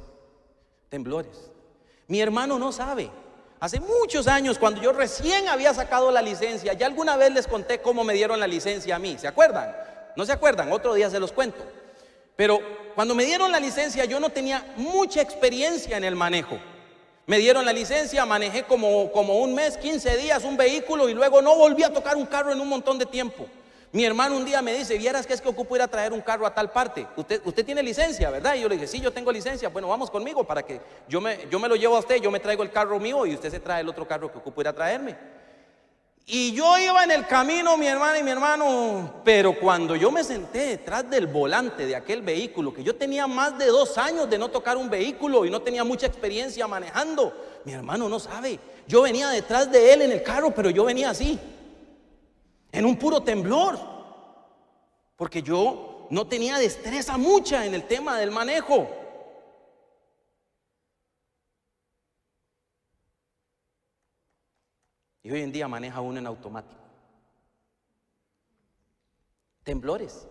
Mi hermano no sabe. Hace muchos años, cuando yo recién había sacado la licencia, ya alguna vez les conté cómo me dieron la licencia a mí. ¿Se acuerdan? ¿No se acuerdan? Otro día se los cuento. Pero cuando me dieron la licencia, yo no tenía mucha experiencia en el manejo. Me dieron la licencia, manejé como un mes, 15 días un vehículo y luego no volví a tocar un carro en un montón de tiempo. Mi hermano un día me dice: ¿vieras que es que ocupo ir a traer un carro a tal parte? Usted tiene licencia, ¿verdad? Y yo le dije: sí, yo tengo licencia. Bueno, vamos conmigo para que yo me lo llevo a usted, yo me traigo el carro mío y usted se trae el otro carro que ocupo ir a traerme. Y yo iba en el camino, mi hermana y mi hermano, pero cuando yo me senté detrás del volante de aquel vehículo, que yo tenía más de 2 años de no tocar un vehículo y no tenía mucha experiencia manejando, mi hermano no sabe, yo venía detrás de él en el carro, pero yo venía así, en un puro temblor, porque yo no tenía destreza mucha en el tema del manejo. Y hoy en día maneja uno en automático. Temblores,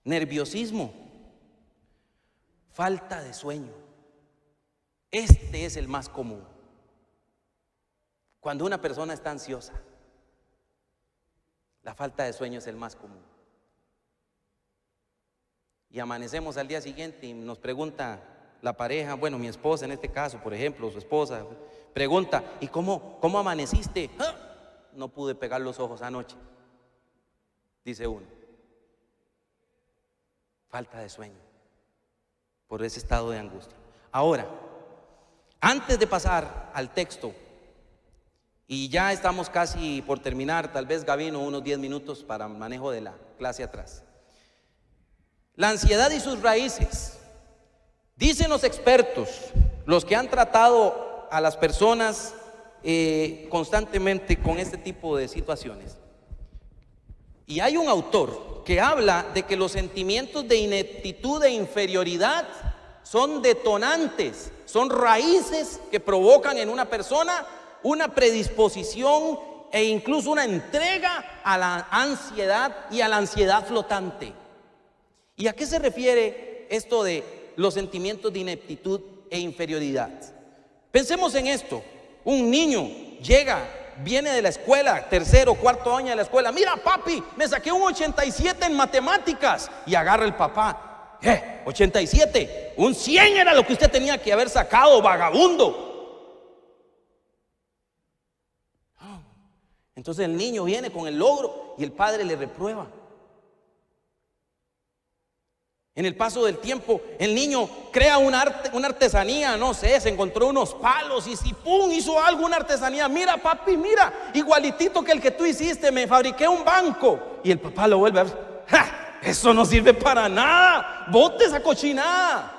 nerviosismo, falta de sueño. Este es el más común. Cuando una persona está ansiosa, la falta de sueño es el más común. Y amanecemos al día siguiente y nos pregunta la pareja, bueno, mi esposa en este caso, por ejemplo, su esposa, pregunta: ¿y cómo amaneciste? ¿Ah? No pude pegar los ojos anoche, dice uno. Falta de sueño, por ese estado de angustia. Ahora, antes de pasar al texto, y ya estamos casi por terminar, tal vez Gabino unos 10 minutos para manejo de la clase atrás. La ansiedad y sus raíces. Dicen los expertos, los que han tratado a las personas constantemente con este tipo de situaciones. Y hay un autor que habla de que los sentimientos de ineptitud e inferioridad son detonantes, son raíces que provocan en una persona una predisposición e incluso una entrega a la ansiedad y a la ansiedad flotante. ¿Y a qué se refiere esto de los sentimientos de ineptitud e inferioridad? Pensemos en esto: un niño viene de la escuela, tercero, cuarto año de la escuela. Mira, papi, me saqué un 87 en matemáticas. Y agarra el papá: 87, un 100 era lo que usted tenía que haber sacado, vagabundo. Entonces el niño viene con el logro y el padre le reprueba. En el paso del tiempo, el niño crea una artesanía, no sé, se encontró unos palos y si pum, hizo algo, una artesanía. Mira, papi, mira, igualitito que el que tú hiciste, me fabriqué un banco. Y el papá lo vuelve a ver: ¡ja! Eso no sirve para nada, bote esa cochinada.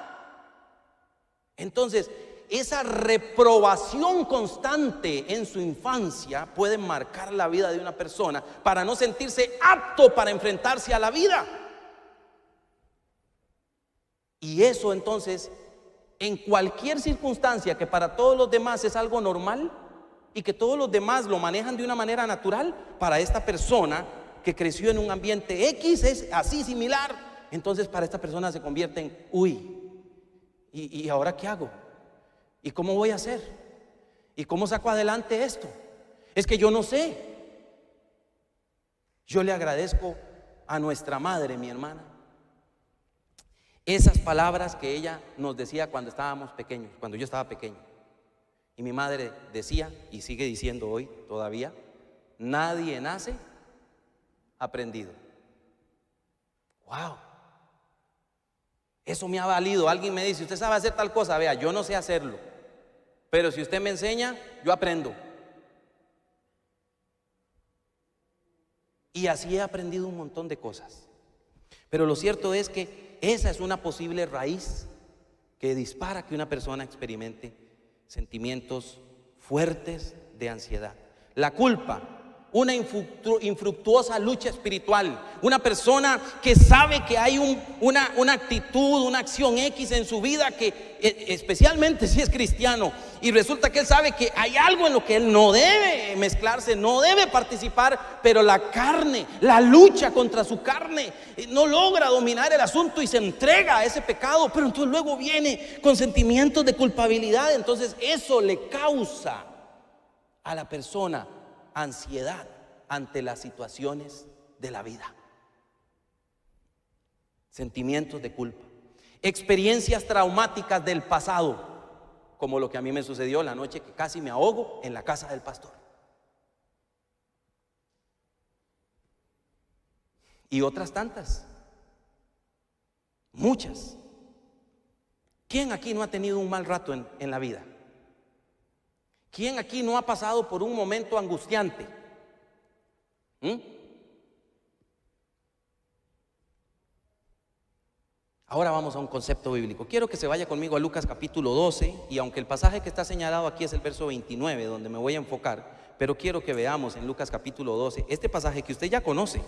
Entonces, esa reprobación constante en su infancia puede marcar la vida de una persona para no sentirse apto para enfrentarse a la vida. Y eso entonces, en cualquier circunstancia que para todos los demás es algo normal y que todos los demás lo manejan de una manera natural, para esta persona que creció en un ambiente X es así similar. Entonces para esta persona se convierte en: uy, ¿y ahora qué hago? ¿Y cómo voy a hacer? ¿Y cómo saco adelante esto? Es que yo no sé. Yo le agradezco a nuestra madre, mi hermana, esas palabras que ella nos decía cuando estábamos pequeños, cuando yo estaba pequeño. Y mi madre decía, y sigue diciendo hoy todavía: nadie nace aprendido. Wow. Eso me ha valido. Alguien me dice: usted sabe hacer tal cosa. Vea, yo no sé hacerlo, pero si usted me enseña, yo aprendo. Y así he aprendido un montón de cosas. Pero lo cierto es que esa es una posible raíz que dispara que una persona experimente sentimientos fuertes de ansiedad. La culpa, una infructuosa lucha espiritual. Una persona que sabe que hay una actitud, una acción X en su vida, que especialmente si es cristiano, y resulta que él sabe que hay algo en lo que él no debe mezclarse, no debe participar, pero la carne, la lucha contra su carne, no logra dominar el asunto y se entrega a ese pecado, pero entonces luego viene con sentimientos de culpabilidad. Entonces eso le causa a la persona ansiedad ante las situaciones de la vida. Sentimientos de culpa, experiencias traumáticas del pasado, como lo que a mí me sucedió la noche que casi me ahogo en la casa del pastor, y otras tantas, muchas. ¿Quién aquí no ha tenido un mal rato en la vida? ¿Quién aquí no ha pasado por un momento angustiante? Ahora vamos a un concepto bíblico. Quiero que se vaya conmigo a Lucas capítulo 12, y aunque el pasaje que está señalado aquí es el verso 29, donde me voy a enfocar, pero quiero que veamos en Lucas capítulo 12 este pasaje que usted ya conoce,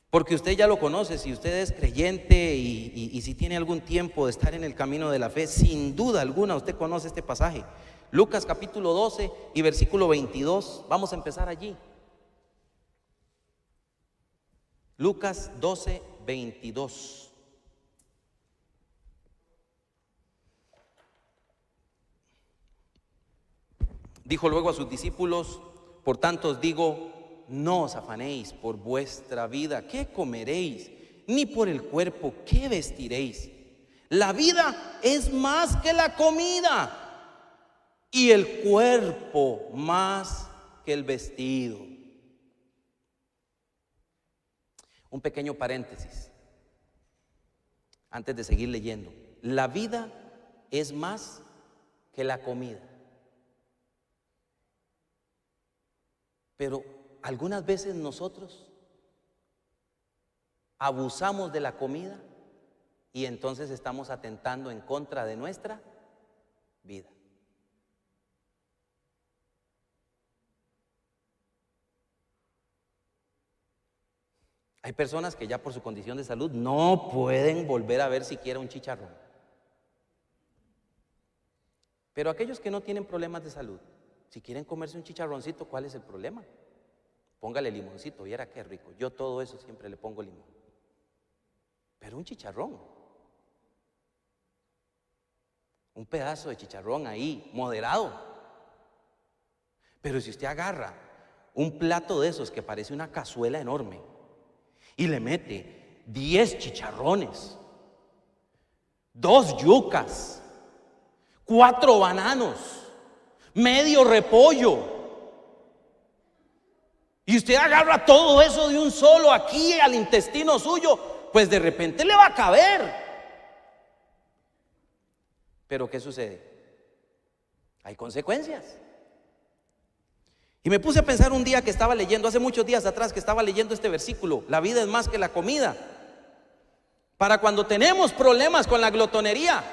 porque usted ya lo conoce. Si usted es creyente y si tiene algún tiempo de estar en el camino de la fe, sin duda alguna usted conoce este pasaje. Lucas capítulo 12 y versículo 22, vamos a empezar allí. Lucas 12, 22. Dijo luego a sus discípulos: por tanto os digo, no os afanéis por vuestra vida, ¿qué comeréis? Ni por el cuerpo, ¿qué vestiréis? La vida es más que la comida, y el cuerpo más que el vestido. Un pequeño paréntesis antes de seguir leyendo. La vida es más que la comida. Pero algunas veces nosotros abusamos de la comida y entonces estamos atentando en contra de nuestra vida. Hay personas que ya por su condición de salud no pueden volver a ver siquiera un chicharrón. Pero aquellos que no tienen problemas de salud, si quieren comerse un chicharroncito, ¿cuál es el problema? Póngale limoncito, viera qué rico. Yo todo eso siempre le pongo limón. Pero un chicharrón, un pedazo de chicharrón ahí, moderado. Pero si usted agarra un plato de esos que parece una cazuela enorme y le mete 10 chicharrones, 2 yucas, 4 bananos, medio repollo, y usted agarra todo eso de un solo aquí al intestino suyo, pues de repente le va a caber. Pero ¿qué sucede? Hay consecuencias. Y me puse a pensar un día que estaba leyendo, hace muchos días atrás que estaba leyendo este versículo: la vida es más que la comida. Para cuando tenemos problemas con la glotonería,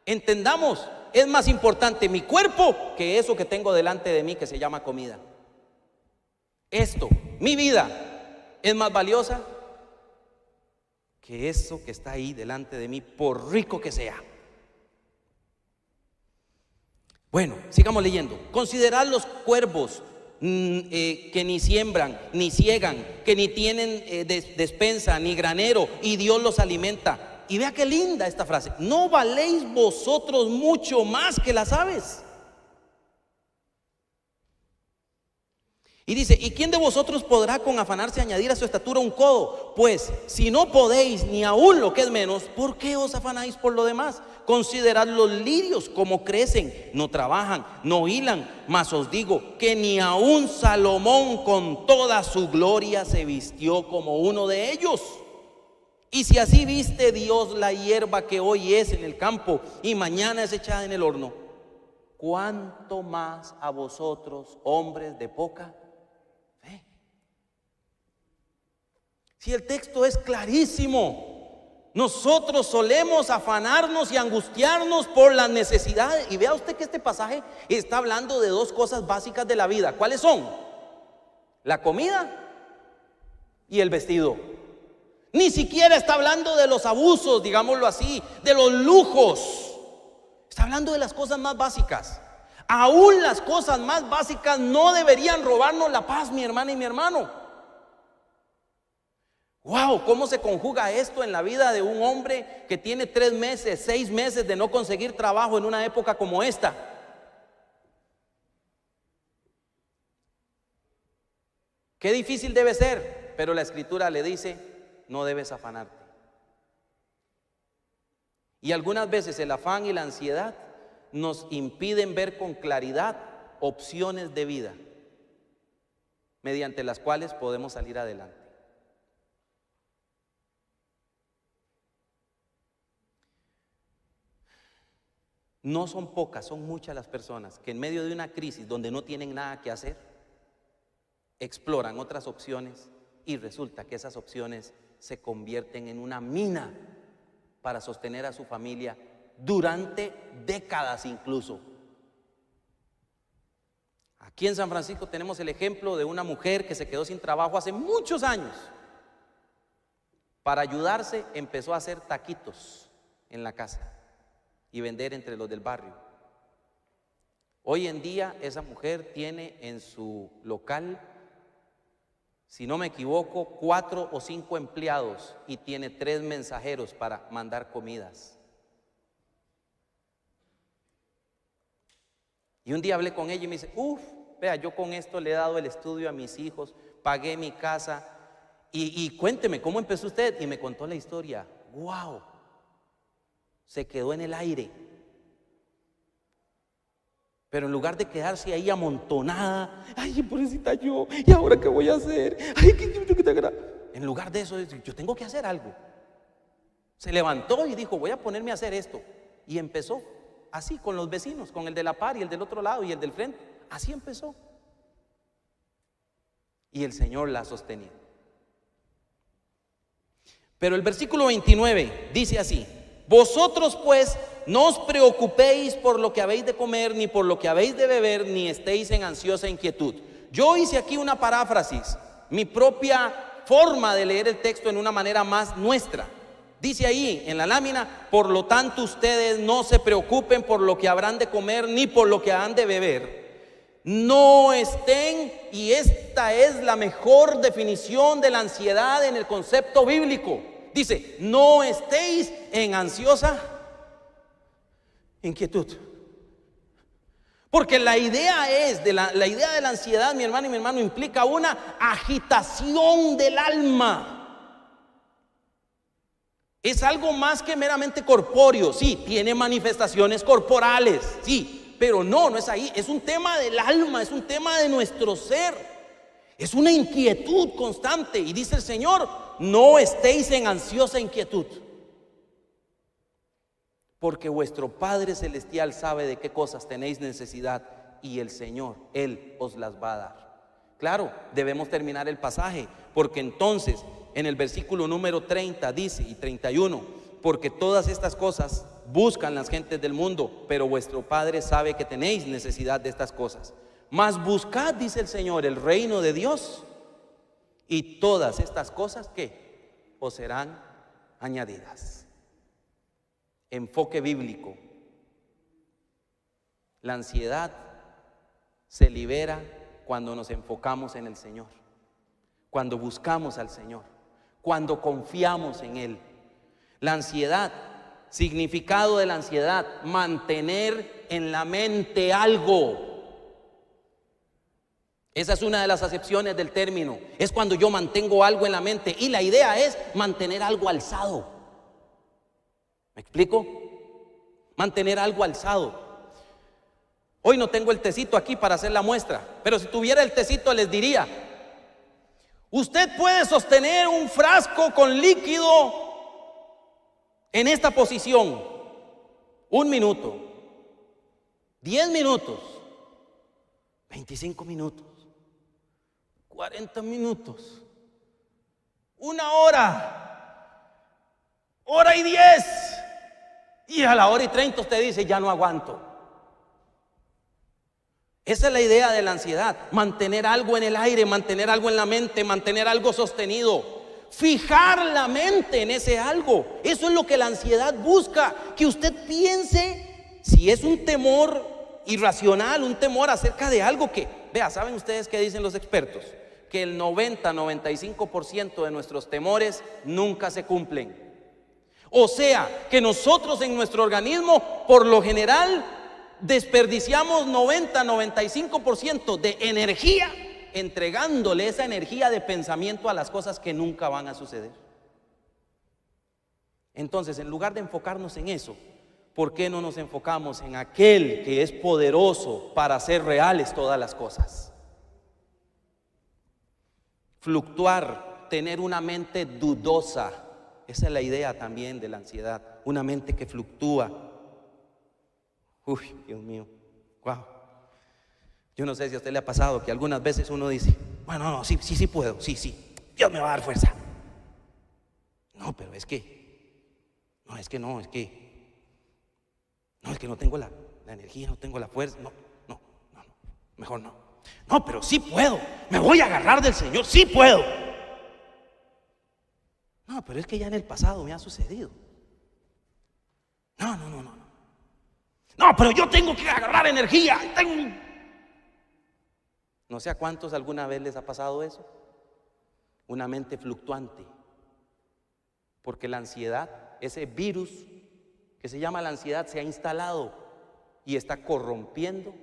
entendamos, es más importante mi cuerpo que eso que tengo delante de mí que se llama comida. Esto, mi vida, es más valiosa que eso que está ahí delante de mí, por rico que sea. Bueno, sigamos leyendo. Considerad los cuervos que ni siembran, ni ciegan, que ni tienen despensa, ni granero, y Dios los alimenta. Y vea qué linda esta frase: ¿no valéis vosotros mucho más que las aves? Y dice: ¿y quién de vosotros podrá con afanarse añadir a su estatura un codo? Pues si no podéis ni aún lo que es menos, ¿por qué os afanáis por lo demás? Considerad los lirios como crecen, no trabajan, no hilan, mas os digo que ni aún Salomón con toda su gloria se vistió como uno de ellos. Y si así viste Dios la hierba que hoy es en el campo y mañana es echada en el horno, ¿cuánto más a vosotros, hombres de poca fe? Si el texto es clarísimo, nosotros solemos afanarnos y angustiarnos por las necesidades. Y vea usted que este pasaje está hablando de 2 cosas básicas de la vida. ¿Cuáles son? La comida y el vestido. Ni siquiera está hablando de los abusos, digámoslo así, de los lujos. Está hablando de las cosas más básicas. Aún las cosas más básicas no deberían robarnos la paz, mi hermana y mi hermano. Wow, ¿cómo se conjuga esto en la vida de un hombre que tiene 3 meses, 6 meses de no conseguir trabajo en una época como esta? Qué difícil debe ser, pero la Escritura le dice: no debes afanarte. Y algunas veces el afán y la ansiedad nos impiden ver con claridad opciones de vida mediante las cuales podemos salir adelante. No son pocas, son muchas las personas que en medio de una crisis donde no tienen nada que hacer, exploran otras opciones y resulta que esas opciones se convierten en una mina para sostener a su familia durante décadas incluso. Aquí en San Francisco tenemos el ejemplo de una mujer que se quedó sin trabajo hace muchos años. Para ayudarse empezó a hacer taquitos en la casa y vender entre los del barrio. Hoy en día esa mujer tiene en su local, si no me equivoco, 4 o 5 empleados y tiene 3 mensajeros para mandar comidas. Y un día hablé con ella y me dice: vea, yo con esto le he dado el estudio a mis hijos, pagué mi casa, y cuénteme, ¿cómo empezó usted? Y me contó la historia. ¡Wow! Se quedó en el aire. Pero en lugar de quedarse ahí amontonada, ay, pobrecita yo, ¿y ahora qué voy a hacer? Ay, en lugar de eso, yo tengo que hacer algo. Se levantó y dijo: voy a ponerme a hacer esto. Y empezó así con los vecinos, con el de la par y el del otro lado y el del frente. Así empezó. Y el Señor la sostenía. Pero el versículo 29 dice así: vosotros pues no os preocupéis por lo que habéis de comer, ni por lo que habéis de beber, ni estéis en ansiosa inquietud. Yo hice aquí una paráfrasis, mi propia forma de leer el texto en una manera más nuestra. Dice ahí en la lámina: por lo tanto ustedes no se preocupen por lo que habrán de comer ni por lo que han de beber. No estén, y esta es la mejor definición de la ansiedad en el concepto bíblico. Dice: no estéis en ansiosa inquietud. Porque la idea la idea de la ansiedad, mi hermano y mi hermano, implica una agitación del alma. Es algo más que meramente corpóreo. Sí, tiene manifestaciones corporales, sí, pero no es ahí. Es un tema del alma, es un tema de nuestro ser. Es una inquietud constante. Y dice el Señor: no estéis en ansiosa inquietud, porque vuestro Padre Celestial sabe de qué cosas tenéis necesidad, y el Señor, Él os las va a dar. Claro, debemos terminar el pasaje, porque entonces en el versículo número 30 dice, y 31: porque todas estas cosas buscan las gentes del mundo, pero vuestro Padre sabe que tenéis necesidad de estas cosas. Mas buscad, dice el Señor, el reino de Dios, y todas estas cosas, ¿qué? Os serán añadidas. Enfoque bíblico. La ansiedad se libera cuando nos enfocamos en el Señor, cuando buscamos al Señor, cuando confiamos en Él. La ansiedad, significado de la ansiedad: mantener en la mente algo. Esa es una de las acepciones del término. Es cuando yo mantengo algo en la mente, y la idea es mantener algo alzado. ¿Me explico? Mantener algo alzado. Hoy no tengo el tecito aquí para hacer la muestra, pero si tuviera el tecito les diría: usted puede sostener un frasco con líquido en esta posición 1 minuto, 10 minutos, 25 minutos, 40 minutos, 1 hora, 1:10, y a la 1:30 usted dice: ya no aguanto. Esa es la idea de la ansiedad: mantener algo en el aire, mantener algo en la mente, mantener algo sostenido, fijar la mente en ese algo. Eso es lo que la ansiedad busca, que usted piense. Si es un temor irracional, un temor acerca de algo que, vea, ¿saben ustedes qué dicen los expertos? Que el 90-95% de nuestros temores nunca se cumplen. O sea, que nosotros en nuestro organismo, por lo general, desperdiciamos 90-95% de energía entregándole esa energía de pensamiento a las cosas que nunca van a suceder. Entonces, en lugar de enfocarnos en eso, ¿por qué no nos enfocamos en aquel que es poderoso para hacer reales todas las cosas? Fluctuar, tener una mente dudosa. Esa es la idea también de la ansiedad, una mente que fluctúa. Uy, Dios mío, wow. Yo no sé si a usted le ha pasado que algunas veces uno dice: bueno, no, sí puedo, sí, Dios me va a dar fuerza. No, pero es que no tengo la energía, no tengo la fuerza, no, mejor no. No, pero sí puedo, me voy a agarrar del Señor, sí puedo. No, pero es que ya en el pasado me ha sucedido. No, pero yo tengo que agarrar energía. No sé a cuántos alguna vez les ha pasado eso. Una mente fluctuante. Porque la ansiedad, ese virus que se llama la ansiedad, se ha instalado y está corrompiendo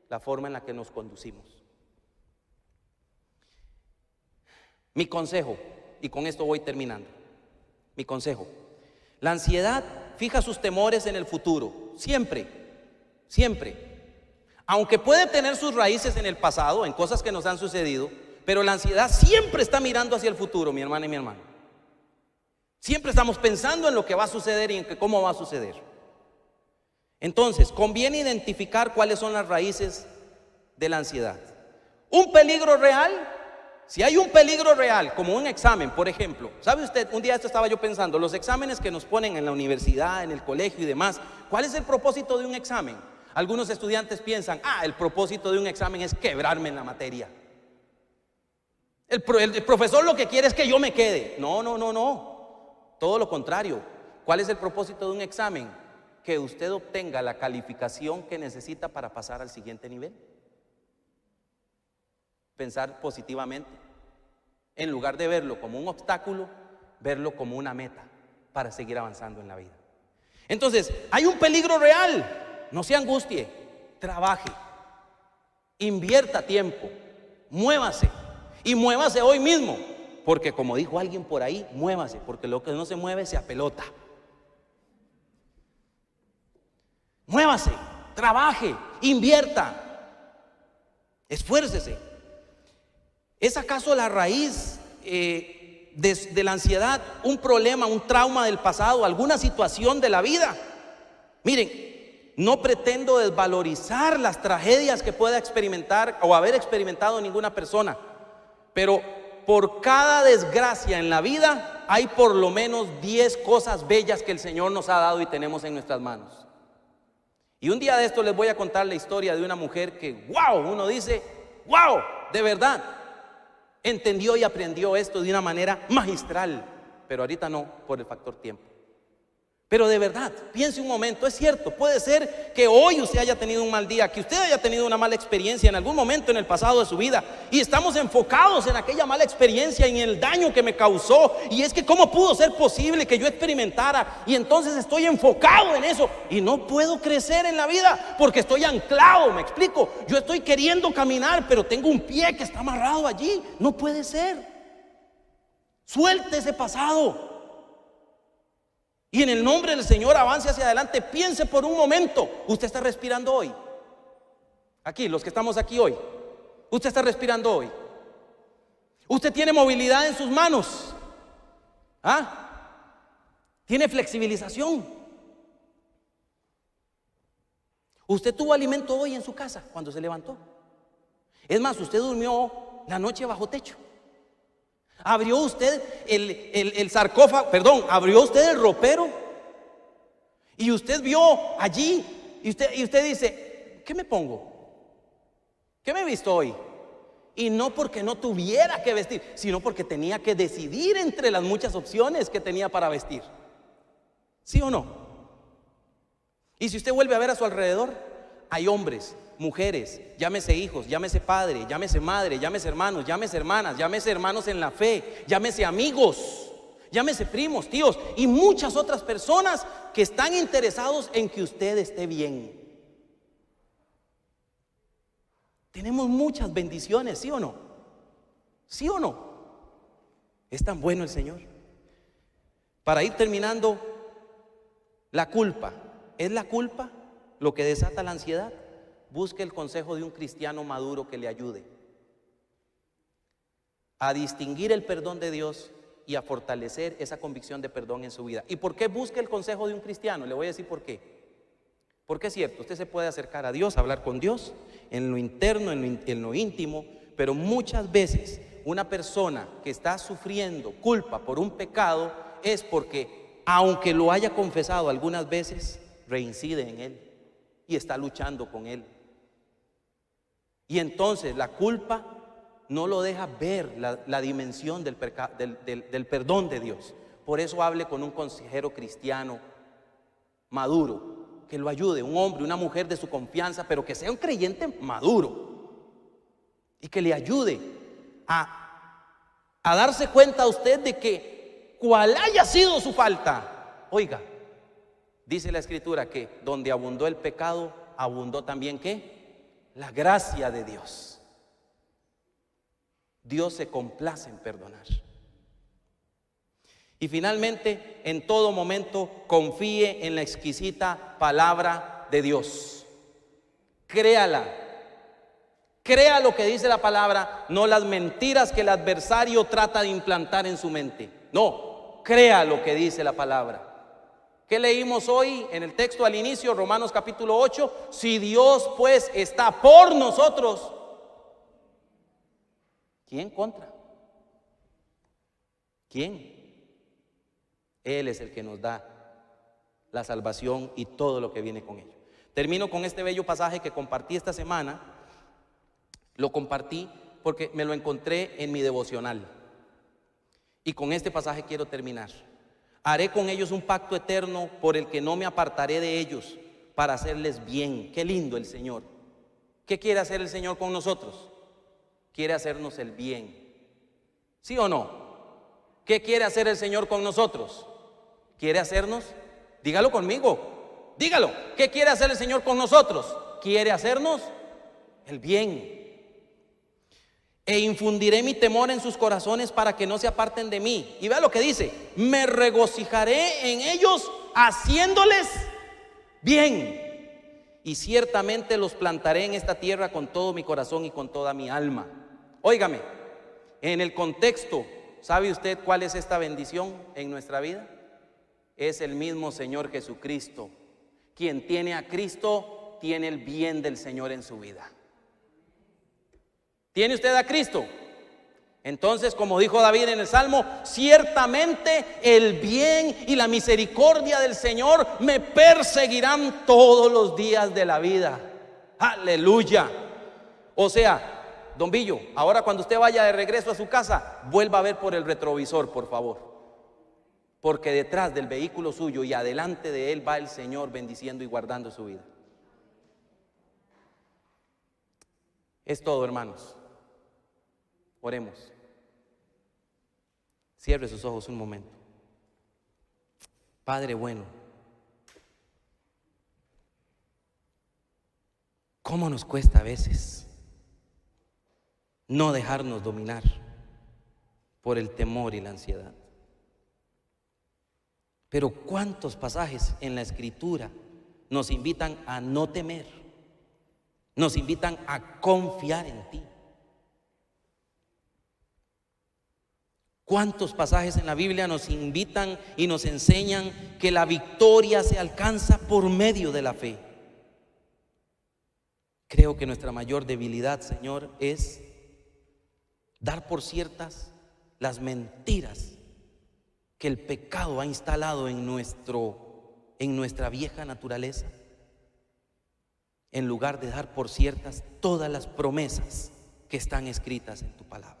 la forma en la que nos conducimos. Mi consejo, y con esto voy terminando. Mi consejo: la ansiedad fija sus temores en el futuro, siempre. Aunque puede tener sus raíces en el pasado, en cosas que nos han sucedido, pero la ansiedad siempre está mirando hacia el futuro, mi hermana y mi hermano. Siempre estamos pensando en lo que va a suceder y en cómo va a suceder. Entonces, conviene identificar cuáles son las raíces de la ansiedad. Un peligro real. Si hay un peligro real, como un examen, por ejemplo, ¿sabe usted? Un día esto estaba yo pensando, los exámenes que nos ponen en la universidad, en el colegio y demás, ¿cuál es el propósito de un examen? Algunos estudiantes piensan: el propósito de un examen es quebrarme en la materia. El profesor lo que quiere es que yo me quede. No, no, no, no. Todo lo contrario. ¿Cuál es el propósito de un examen? Que usted obtenga la calificación que necesita para pasar al siguiente nivel. Pensar positivamente. En lugar de verlo como un obstáculo, verlo como una meta para seguir avanzando en la vida. Entonces, hay un peligro real. No se angustie, trabaje, invierta tiempo, muévase y muévase hoy mismo, porque como dijo alguien por ahí, muévase, porque lo que no se mueve se apelota. Muévase, trabaje, invierta, esfuércese. ¿Es acaso la raíz de la ansiedad un problema, un trauma del pasado, alguna situación de la vida? Miren, no pretendo desvalorizar las tragedias que pueda experimentar o haber experimentado ninguna persona, pero por cada desgracia en la vida hay por lo menos 10 cosas bellas que el Señor nos ha dado y tenemos en nuestras manos. Y un día de esto les voy a contar la historia de una mujer que, wow, uno dice, wow, de verdad, entendió y aprendió esto de una manera magistral, pero ahorita no, por el factor tiempo. Pero de verdad, piense un momento, es cierto, puede ser que hoy usted haya tenido un mal día, que usted haya tenido una mala experiencia en algún momento en el pasado de su vida, y estamos enfocados en aquella mala experiencia, en el daño que me causó, y es que cómo pudo ser posible que yo experimentara, y entonces estoy enfocado en eso, y no puedo crecer en la vida, porque estoy anclado, me explico, yo estoy queriendo caminar, pero tengo un pie que está amarrado allí, no puede ser. Suelte ese pasado. Y en el nombre del Señor avance hacia adelante. Piense por un momento. Usted está respirando hoy. Aquí, los que estamos aquí hoy. Usted está respirando hoy. Usted tiene movilidad en sus manos. Tiene flexibilización. Usted tuvo alimento hoy en su casa cuando se levantó. Es más, usted durmió la noche bajo techo. Abrió usted el sarcófago, abrió usted el ropero y usted vio allí y usted dice, ¿qué me pongo? ¿Qué me he visto hoy? Y no porque no tuviera que vestir, sino porque tenía que decidir entre las muchas opciones que tenía para vestir. ¿Sí o no? Y si usted vuelve a ver a su alrededor, hay hombres, mujeres, llámese hijos, llámese padre, llámese madre, llámese hermanos, llámese hermanas, llámese hermanos en la fe, llámese amigos, llámese primos, tíos y muchas otras personas que están interesados en que usted esté bien. Tenemos muchas bendiciones, ¿sí o no? ¿Sí o no? Es tan bueno el Señor. Para ir terminando, la culpa. ¿Es la culpa lo que desata la ansiedad? Busque el consejo de un cristiano maduro que le ayude a distinguir el perdón de Dios y a fortalecer esa convicción de perdón en su vida. ¿Y por qué busque el consejo de un cristiano? Le voy a decir por qué. Porque es cierto, usted se puede acercar a Dios, hablar con Dios en lo interno, en lo íntimo, pero muchas veces una persona que está sufriendo culpa por un pecado es porque, aunque lo haya confesado algunas veces, reincide en él y está luchando con él. Y entonces la culpa no lo deja ver la dimensión del perdón de Dios. Por eso hable con un consejero cristiano maduro, que lo ayude, un hombre, una mujer de su confianza, pero que sea un creyente maduro y que le ayude a darse cuenta a usted de que cual haya sido su falta, oiga, dice la Escritura que donde abundó el pecado, abundó también ¿qué? La gracia de Dios. Dios se complace en perdonar. Y finalmente, en todo momento, confíe en la exquisita palabra de Dios. Créala. Crea lo que dice la palabra, no las mentiras que el adversario trata de implantar en su mente. No, crea lo que dice la palabra. ¿Qué leímos hoy en el texto al inicio, Romanos capítulo 8? Si Dios pues está por nosotros, ¿quién contra? ¿Quién? Él es el que nos da la salvación y todo lo que viene con ello. Termino con este bello pasaje que compartí esta semana. Lo compartí porque me lo encontré en mi devocional. Y con este pasaje quiero terminar. Haré con ellos un pacto eterno por el que no me apartaré de ellos, para hacerles bien. Qué lindo el Señor. ¿Qué quiere hacer el Señor con nosotros? Quiere hacernos el bien. ¿Sí o no? ¿Qué quiere hacer el Señor con nosotros? Quiere hacernos, dígalo conmigo, dígalo. ¿Qué quiere hacer el Señor con nosotros? Quiere hacernos el bien. E infundiré mi temor en sus corazones para que no se aparten de mí. Y vea lo que dice: me regocijaré en ellos haciéndoles bien. Y ciertamente los plantaré en esta tierra con todo mi corazón y con toda mi alma. Óigame, en el contexto, ¿sabe usted cuál es esta bendición en nuestra vida? Es el mismo Señor Jesucristo. Quien tiene a Cristo tiene el bien del Señor en su vida. ¿Tiene usted a Cristo? Entonces, como dijo David en el Salmo, ciertamente el bien y la misericordia del Señor me perseguirán todos los días de la vida. Aleluya. O sea, don Billo, ahora cuando usted vaya de regreso a su casa, vuelva a ver por el retrovisor, por favor, porque detrás del vehículo suyo y adelante de él va el Señor bendiciendo y guardando su vida. Es todo, hermanos. Oremos. Cierre sus ojos un momento. Padre bueno, ¿cómo nos cuesta a veces no dejarnos dominar por el temor y la ansiedad? Pero ¿cuántos pasajes en la Escritura nos invitan a no temer? Nos invitan a confiar en ti. ¿Cuántos pasajes en la Biblia nos invitan y nos enseñan que la victoria se alcanza por medio de la fe? Creo que nuestra mayor debilidad, Señor, es dar por ciertas las mentiras que el pecado ha instalado en nuestra vieja naturaleza, en lugar de dar por ciertas todas las promesas que están escritas en tu palabra.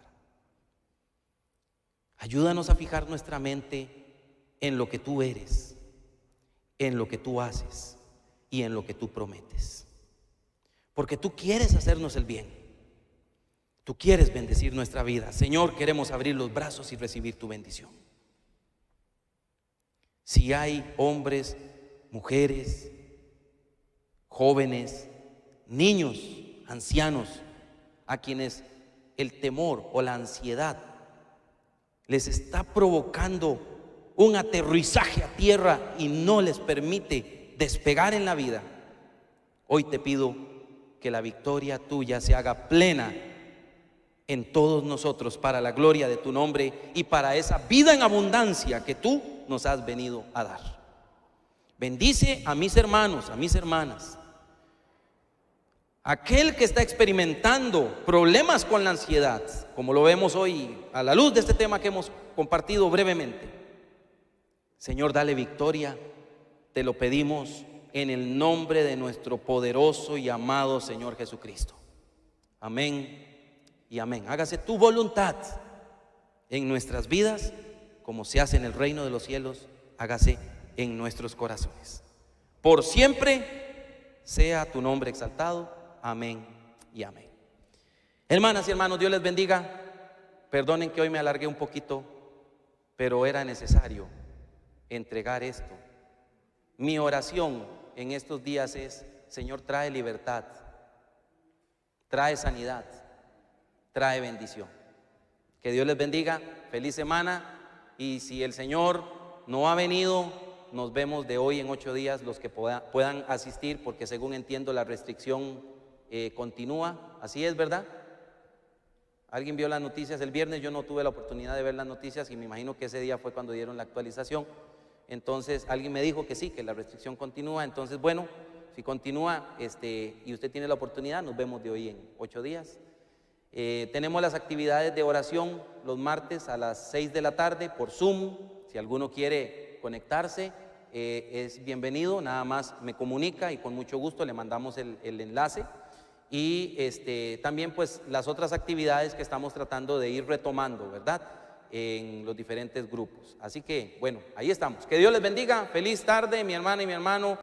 Ayúdanos a fijar nuestra mente en lo que tú eres, en lo que tú haces y en lo que tú prometes. Porque tú quieres hacernos el bien. Tú quieres bendecir nuestra vida. Señor, queremos abrir los brazos y recibir tu bendición. Si hay hombres, mujeres, jóvenes, niños, ancianos, a quienes el temor o la ansiedad les está provocando un aterrizaje a tierra y no les permite despegar en la vida, hoy te pido que la victoria tuya se haga plena en todos nosotros para la gloria de tu nombre y para esa vida en abundancia que tú nos has venido a dar. Bendice a mis hermanos, a mis hermanas. Aquel que está experimentando problemas con la ansiedad, como lo vemos hoy a la luz de este tema que hemos compartido brevemente, Señor, dale victoria, te lo pedimos en el nombre de nuestro poderoso y amado Señor Jesucristo. Amén y amén. Hágase tu voluntad en nuestras vidas, como se hace en el reino de los cielos, hágase en nuestros corazones. Por siempre sea tu nombre exaltado. Amén y amén. Hermanas y hermanos, Dios les bendiga. Perdonen que hoy me alargué un poquito, pero era necesario entregar esto. Mi oración en estos días es: Señor, trae libertad, trae sanidad, trae bendición. Que Dios les bendiga, feliz semana. Y si el Señor no ha venido, nos vemos de hoy en 8 días los que puedan asistir, porque según entiendo la restricción continúa. Así es, ¿verdad? ¿Alguien vio las noticias el viernes? Yo no tuve la oportunidad de ver las noticias y me imagino que ese día fue cuando dieron la actualización. Entonces alguien me dijo que sí, que la restricción continúa. Entonces, bueno, si continúa y usted tiene la oportunidad, nos vemos de hoy en 8 días. Tenemos las actividades de oración los martes a las 6 de la tarde por Zoom. Si alguno quiere conectarse, es bienvenido. Nada más me comunica y con mucho gusto le mandamos el enlace. y también pues las otras actividades que estamos tratando de ir retomando, ¿verdad? En los diferentes grupos. Así que bueno, ahí estamos. Que Dios les bendiga. Feliz tarde, mi hermana y mi hermano.